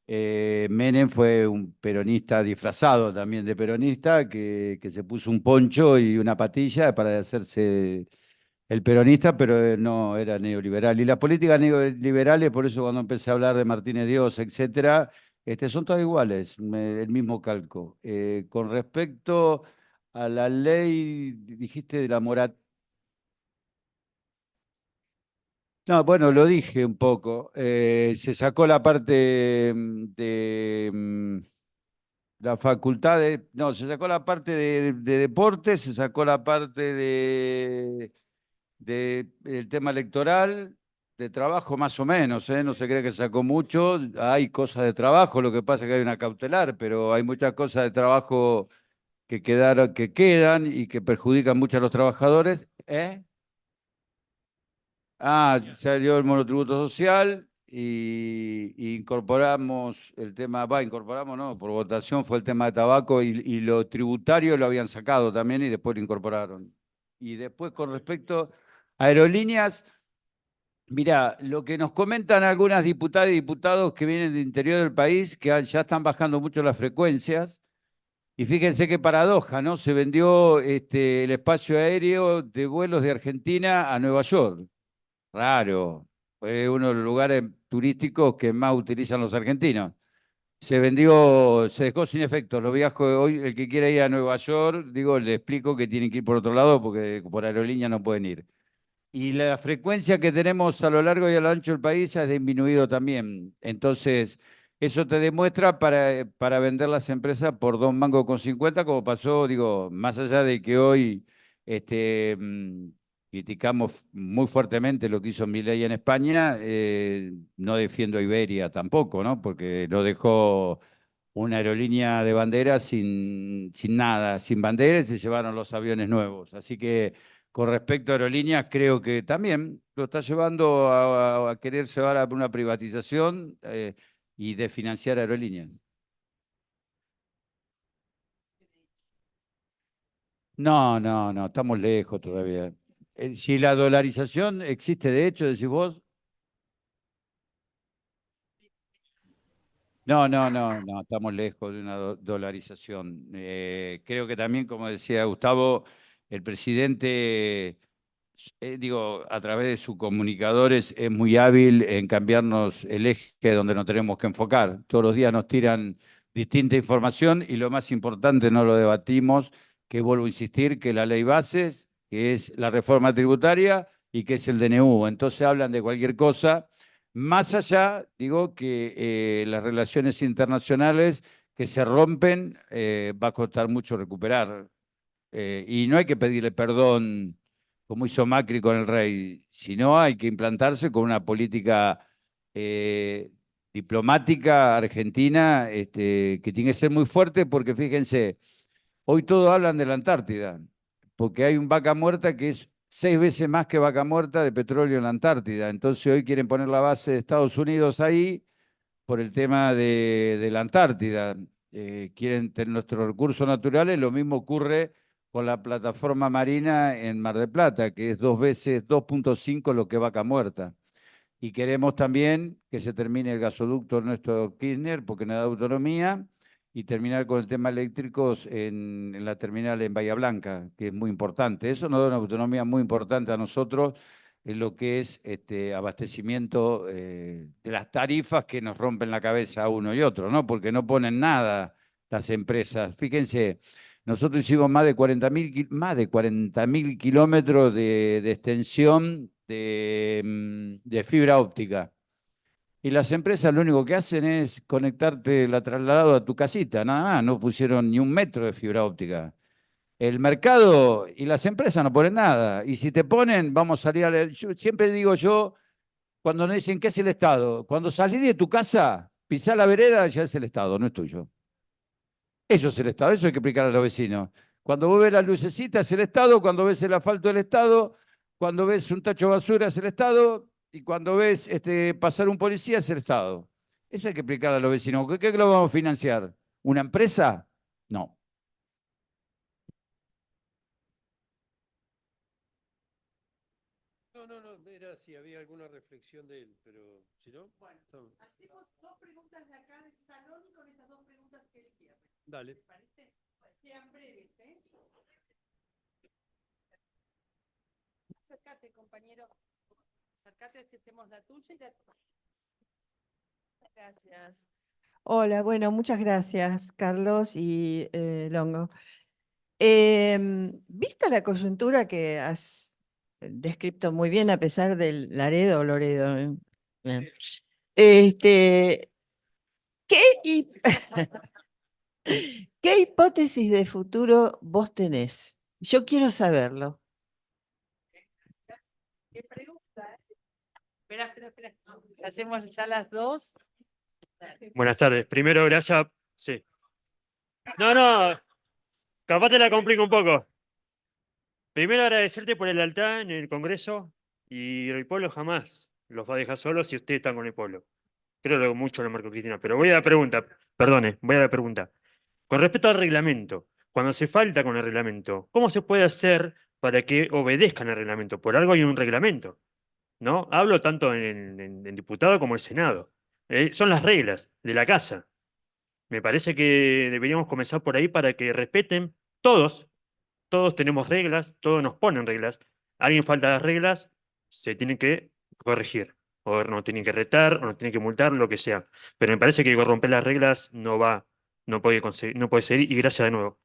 Menem fue un peronista disfrazado también de peronista, que se puso un poncho y una patilla para hacerse el peronista, pero no era neoliberal. Y las políticas neoliberales, por eso cuando empecé a hablar de Martínez Dios, etcétera, son todas iguales, el mismo calco. Con respecto a la ley, dijiste de la moratoria. No, bueno, lo dije un poco. Se sacó la parte de la facultad de. No, se sacó la parte de deporte, se sacó la parte el tema electoral, de trabajo más o menos, ¿eh? No se cree que se sacó mucho. Hay cosas de trabajo, lo que pasa es que hay una cautelar, pero hay muchas cosas de trabajo que quedan y que perjudican mucho a los trabajadores. ¿Eh? Salió el monotributo social y incorporamos el tema, incorporamos no, por votación fue el tema de tabaco y lo tributario lo habían sacado también y después lo incorporaron. Y después con respecto a aerolíneas, mirá, lo que nos comentan algunas diputadas y diputados que vienen del interior del país, que ya están bajando mucho las frecuencias, y fíjense qué paradoja, ¿no? Se vendió el espacio aéreo de vuelos de Argentina a Nueva York. Raro. Fue uno de los lugares turísticos que más utilizan los argentinos. Se vendió, se dejó sin efecto. Los viajes hoy, el que quiera ir a Nueva York, digo, le explico que tienen que ir por otro lado porque por aerolínea no pueden ir. Y la frecuencia que tenemos a lo largo y a lo ancho del país ha disminuido también. Entonces, eso te demuestra para vender las empresas por 2,50 mangos, como pasó, digo, más allá de que hoy criticamos muy fuertemente lo que hizo Milei en España, no defiendo a Iberia tampoco, ¿no? Porque lo dejó una aerolínea de bandera sin nada, sin banderas, y se llevaron los aviones nuevos. Así que con respecto a aerolíneas, creo que también lo está llevando a querer llevar a una privatización y de financiar aerolíneas. No, no, no, estamos lejos todavía. Si la dolarización existe de hecho, decís vos. No, no, no, no, estamos lejos de una dolarización. Creo que también, como decía Gustavo, el presidente, digo, a través de sus comunicadores es muy hábil en cambiarnos el eje donde nos tenemos que enfocar. Todos los días nos tiran distinta información y lo más importante no lo debatimos, que vuelvo a insistir, que la ley bases, que es la reforma tributaria y que es el DNU. Entonces hablan de cualquier cosa. Más allá, digo que las relaciones internacionales que se rompen va a costar mucho recuperar. Y no hay que pedirle perdón como hizo Macri con el rey, sino hay que implantarse con una política diplomática argentina que tiene que ser muy fuerte porque fíjense, hoy todos hablan de la Antártida, porque hay un Vaca Muerta que es 6 veces más que Vaca Muerta de petróleo en la Antártida. Entonces hoy quieren poner la base de Estados Unidos ahí por el tema de la Antártida. Quieren tener nuestros recursos naturales. Lo mismo ocurre con la plataforma marina en Mar del Plata, que es 2,5 lo que Vaca Muerta. Y queremos también que se termine el gasoducto Néstor Kirchner, porque nos da autonomía, y terminar con el tema eléctricos en la terminal en Bahía Blanca, que es muy importante. Eso nos da una autonomía muy importante a nosotros en lo que es abastecimiento de las tarifas que nos rompen la cabeza a uno y otro, ¿no? Porque no ponen nada las empresas. Fíjense, nosotros hicimos más de 40.000 kilómetros de extensión de fibra óptica. Y las empresas lo único que hacen es conectarte la traslado a tu casita, nada más, no pusieron ni 1 metro de fibra óptica. El mercado y las empresas no ponen nada. Y si te ponen, vamos a salir siempre digo yo, Cuando nos dicen, ¿qué es el Estado? Cuando salís de tu casa, pisás la vereda, ya es el Estado, no es tuyo. Eso es el Estado, eso hay que explicar a los vecinos. Cuando vos ves la lucecita es el Estado, cuando ves el asfalto el Estado, cuando ves un tacho de basura es el Estado, y cuando ves pasar un policía es el Estado. Eso hay que explicar a los vecinos. ¿Qué lo vamos a financiar? ¿Una empresa? No. No, era si había alguna reflexión de él, pero si no. Bueno, hacemos 2 preguntas de acá del salón y con esas 2 preguntas que él cierre. Dale. ¿Te parece? Sean breves, ¿eh? Acércate, compañero. Acércate, aceptemos la tuya y la tuya. Gracias. Hola, bueno, muchas gracias, Carlos y Longo. Vista la coyuntura que has descrito muy bien, a pesar del Laredo o Loredo, ¿qué, ¿qué hipótesis de futuro vos tenés? Yo quiero saberlo. ¿Qué pregunta? Espera. Hacemos ya las 2. Buenas tardes. Primero, gracias. Sí. No, capaz te la complico un poco. Primero, agradecerte por el lealtad en el Congreso y el pueblo jamás los va a dejar solos si ustedes están con el pueblo. Creo que mucho en el marco Cristina. Pero voy a la pregunta. Perdone, voy a la pregunta. Con respecto al reglamento, cuando se falta con el reglamento, ¿cómo se puede hacer para que obedezcan el reglamento? Por algo hay un reglamento, ¿no? Hablo tanto en diputado como en Senado. Son las reglas de la casa. Me parece que deberíamos comenzar por ahí para que respeten todos tenemos reglas, todos nos ponen reglas. Alguien falta las reglas, se tiene que corregir, o nos tienen que retar, o nos tienen que multar, lo que sea. Pero me parece que romper las reglas no puede conseguir, no puede ser, y gracias de nuevo.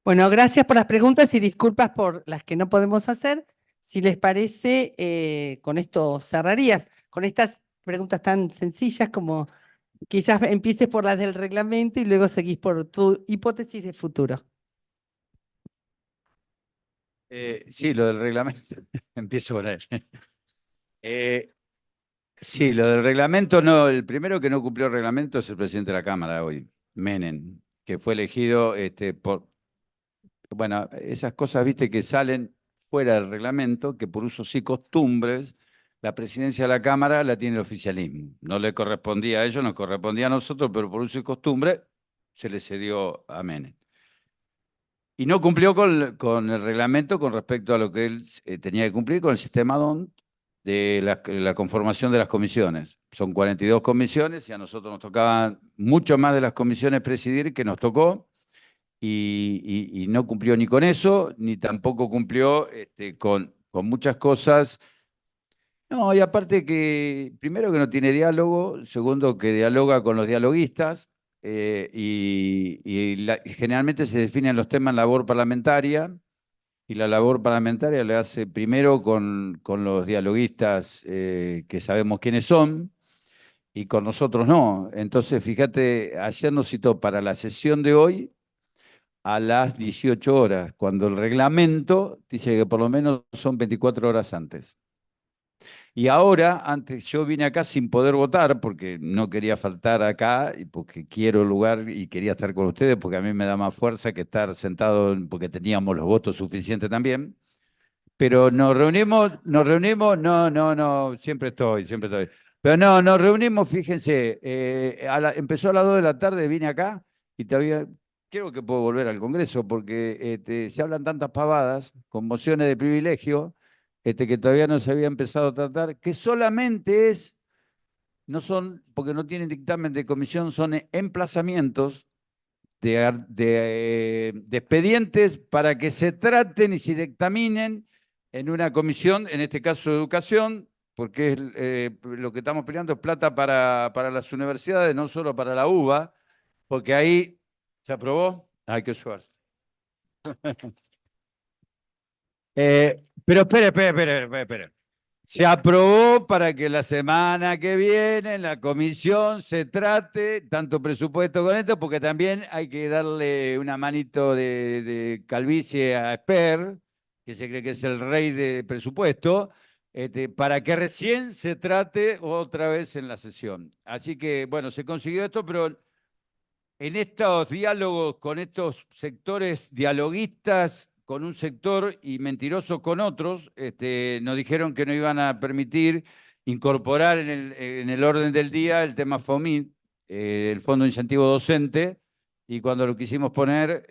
Bueno, gracias por las preguntas y disculpas por las que no podemos hacer. Si les parece, con esto cerrarías, con estas preguntas tan sencillas como quizás empieces por las del reglamento y luego seguís por tu hipótesis de futuro. Sí, lo del reglamento. Empiezo con él. Sí, lo del reglamento, no. El primero que no cumplió el reglamento es el presidente de la Cámara hoy, Menem, que fue elegido por. Bueno, esas cosas, viste, que salen fuera del reglamento, que por usos y costumbres, la presidencia de la Cámara la tiene el oficialismo. No le correspondía a ellos, nos correspondía a nosotros, pero por uso y costumbre se le cedió a Menem. Y no cumplió con el reglamento con respecto a lo que él tenía que cumplir con el sistema DONT de la conformación de las comisiones. Son 42 comisiones y a nosotros nos tocaban mucho más de las comisiones presidir que nos tocó. Y no cumplió ni con eso, ni tampoco cumplió con muchas cosas. No, y aparte que, primero que no tiene diálogo, segundo que dialoga con los dialoguistas, generalmente se definen los temas en labor parlamentaria, y la labor parlamentaria la hace primero con los dialoguistas que sabemos quiénes son, y con nosotros no. Entonces, fíjate, ayer nos citó para la sesión de hoy a las 18 horas, cuando el reglamento dice que por lo menos son 24 horas antes. Y ahora, antes yo vine acá sin poder votar, porque no quería faltar acá, y porque quiero el lugar y quería estar con ustedes, porque a mí me da más fuerza que estar sentado, porque teníamos los votos suficientes también. Pero nos reunimos, siempre estoy. Pero no, nos reunimos, fíjense, empezó a las 2 de la tarde, vine acá y todavía creo que puedo volver al Congreso porque se hablan tantas pavadas con mociones de privilegio que todavía no se había empezado a tratar, que solamente no son, porque no tienen dictamen de comisión, son emplazamientos de expedientes para que se traten y se dictaminen en una comisión, en este caso de educación, porque lo que estamos peleando es plata para las universidades, no solo para la UBA, porque ahí se aprobó. Ay, qué suerte. Pero espere. Se aprobó para que la semana que viene en la comisión se trate tanto presupuesto con esto, porque también hay que darle una manito de calvicie a Esper, que se cree que es el rey de presupuesto, para que recién se trate otra vez en la sesión. Así que, bueno, se consiguió esto, pero en estos diálogos con estos sectores dialoguistas, con un sector y mentirosos con otros, nos dijeron que no iban a permitir incorporar en el orden del día el tema FOMID, el Fondo de Incentivo Docente, y cuando lo quisimos poner,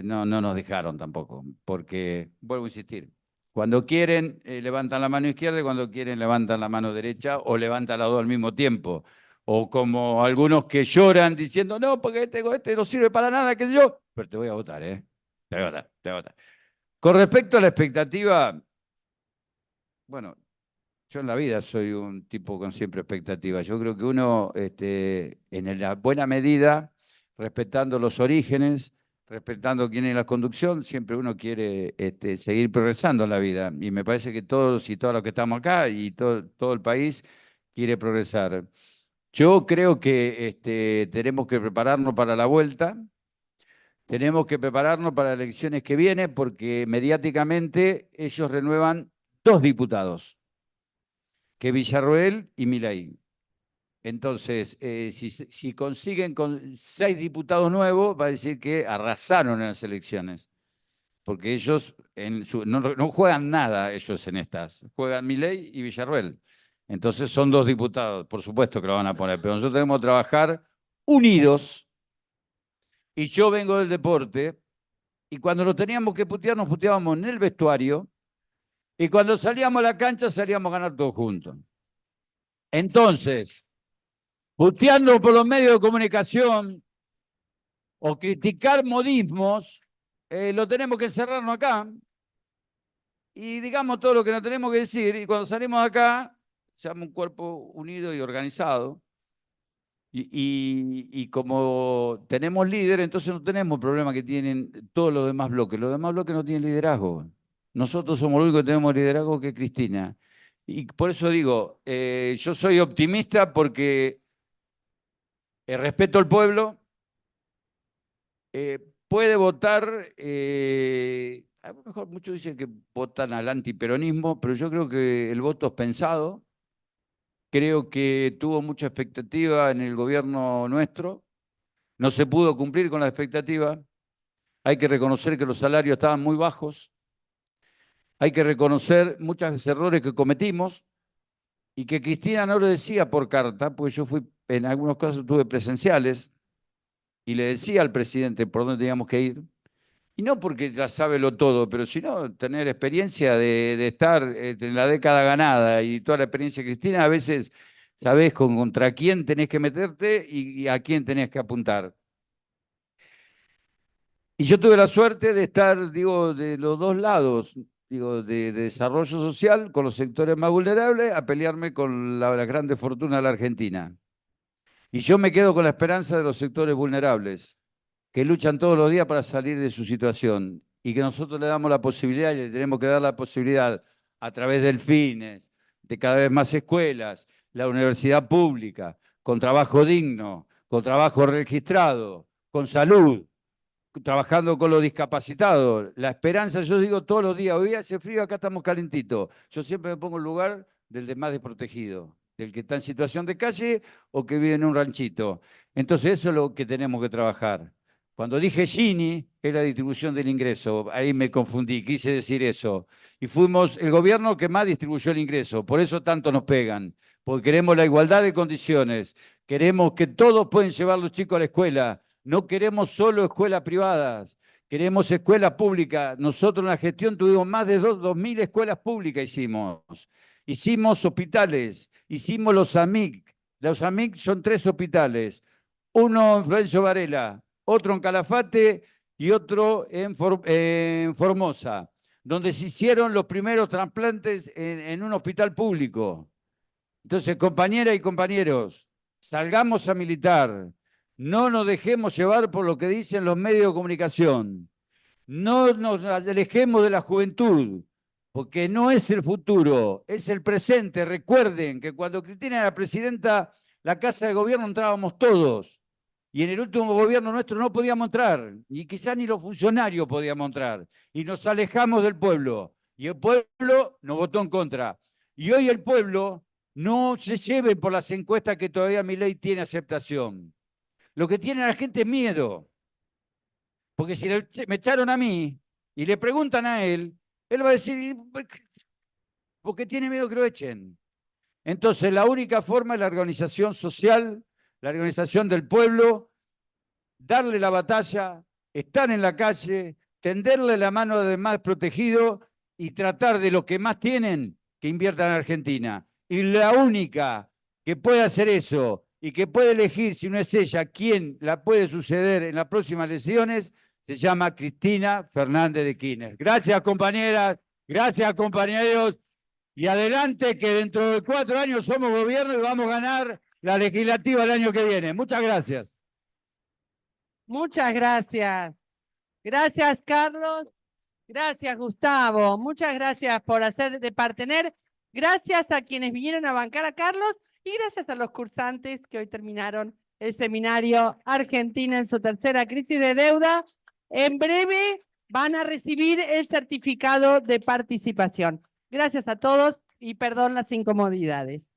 no nos dejaron tampoco, porque, vuelvo a insistir, cuando quieren levantan la mano izquierda y cuando quieren levantan la mano derecha o levantan las dos al mismo tiempo. O como algunos que lloran diciendo, no, porque este no sirve para nada, qué sé yo, pero te voy a votar, ¿eh? Te voy a votar, te voy a votar. Con respecto a la expectativa, bueno, yo en la vida soy un tipo con siempre expectativa. Yo creo que uno, en la buena medida, respetando los orígenes, respetando quién es la conducción, siempre uno quiere seguir progresando en la vida. Y me parece que todos y todas los que estamos acá y todo el país quiere progresar. Yo creo que tenemos que prepararnos para la vuelta, tenemos que prepararnos para las elecciones que vienen, porque mediáticamente ellos renuevan 2 diputados, que Villarroel y Milei. Entonces, si consiguen con 6 diputados nuevos, va a decir que arrasaron en las elecciones, porque ellos no juegan nada ellos en estas, juegan Milei y Villarroel. Entonces son 2 diputados, por supuesto que lo van a poner, pero nosotros tenemos que trabajar unidos. Y yo vengo del deporte, y cuando lo teníamos que putear, nos puteábamos en el vestuario, y cuando salíamos a la cancha, salíamos a ganar todos juntos. Entonces, puteando por los medios de comunicación o criticar modismos, lo tenemos que encerrarnos acá y digamos todo lo que nos tenemos que decir, y cuando salimos de acá, seamos un cuerpo unido y organizado. Y como tenemos líder, entonces no tenemos el problema que tienen todos los demás bloques. Los demás bloques no tienen liderazgo. Nosotros somos los únicos que tenemos liderazgo, que es Cristina. Y por eso digo, yo soy optimista porque respeto al pueblo, puede votar, a lo mejor muchos dicen que votan al antiperonismo, pero yo creo que el voto es pensado. Creo que tuvo mucha expectativa en el gobierno nuestro. No se pudo cumplir con la expectativa. Hay que reconocer que los salarios estaban muy bajos. Hay que reconocer muchos errores que cometimos y que Cristina no lo decía por carta, porque yo en algunos casos tuve presenciales y le decía al presidente por dónde teníamos que ir. Y no porque ya sabe lo todo, pero sino tener experiencia de estar en la década ganada y toda la experiencia de Cristina, a veces sabés contra quién tenés que meterte y a quién tenés que apuntar. Y yo tuve la suerte de estar, digo, de los dos lados, digo, de desarrollo social con los sectores más vulnerables a pelearme con la grande fortuna de la Argentina. Y yo me quedo con la esperanza de los sectores vulnerables, que luchan todos los días para salir de su situación y que nosotros le damos la posibilidad y le tenemos que dar la posibilidad a través del FINES, de cada vez más escuelas, la universidad pública, con trabajo digno, con trabajo registrado, con salud, trabajando con los discapacitados. La esperanza, yo digo todos los días, hoy hace frío, acá estamos calentitos. Yo siempre me pongo en lugar del más desprotegido, del que está en situación de calle o que vive en un ranchito. Entonces eso es lo que tenemos que trabajar. Cuando dije Gini, es la distribución del ingreso, ahí me confundí, quise decir eso. Y fuimos el gobierno que más distribuyó el ingreso, por eso tanto nos pegan, porque queremos la igualdad de condiciones, queremos que todos pueden llevar a los chicos a la escuela, no queremos solo escuelas privadas, queremos escuelas públicas. Nosotros en la gestión tuvimos más de 2.000 escuelas públicas hicimos hospitales, hicimos los AMIC. Los AMIC son 3 hospitales, uno en Florencio Varela, otro en Calafate y otro en Formosa, donde se hicieron los primeros trasplantes en un hospital público. Entonces, compañeras y compañeros, salgamos a militar, no nos dejemos llevar por lo que dicen los medios de comunicación, no nos alejemos de la juventud, porque no es el futuro, es el presente. Recuerden que cuando Cristina era presidenta, la Casa de Gobierno entrábamos todos. Y en el último gobierno nuestro no podíamos entrar, y quizás ni los funcionarios podíamos entrar. Y nos alejamos del pueblo. Y el pueblo nos votó en contra. Y hoy el pueblo no se lleve por las encuestas que todavía Milei tiene aceptación. Lo que tiene la gente es miedo. Porque si me echaron a mí y le preguntan a él va a decir, ¿por qué tiene miedo que lo echen? Entonces, la única forma es la organización social, la organización del pueblo, darle la batalla, estar en la calle, tenderle la mano al más protegido y tratar de lo que más tienen que inviertan en Argentina. Y la única que puede hacer eso y que puede elegir, si no es ella, quién la puede suceder en las próximas elecciones, se llama Cristina Fernández de Kirchner. Gracias, compañeras, gracias, compañeros. Y adelante, que dentro de 4 años somos gobierno y vamos a ganar la legislativa el año que viene. Muchas gracias. Muchas gracias. Gracias, Carlos. Gracias, Gustavo. Muchas gracias por hacer de partener. Gracias a quienes vinieron a bancar a Carlos y gracias a los cursantes que hoy terminaron el seminario Argentina en su tercera crisis de deuda. En breve van a recibir el certificado de participación. Gracias a todos y perdón las incomodidades.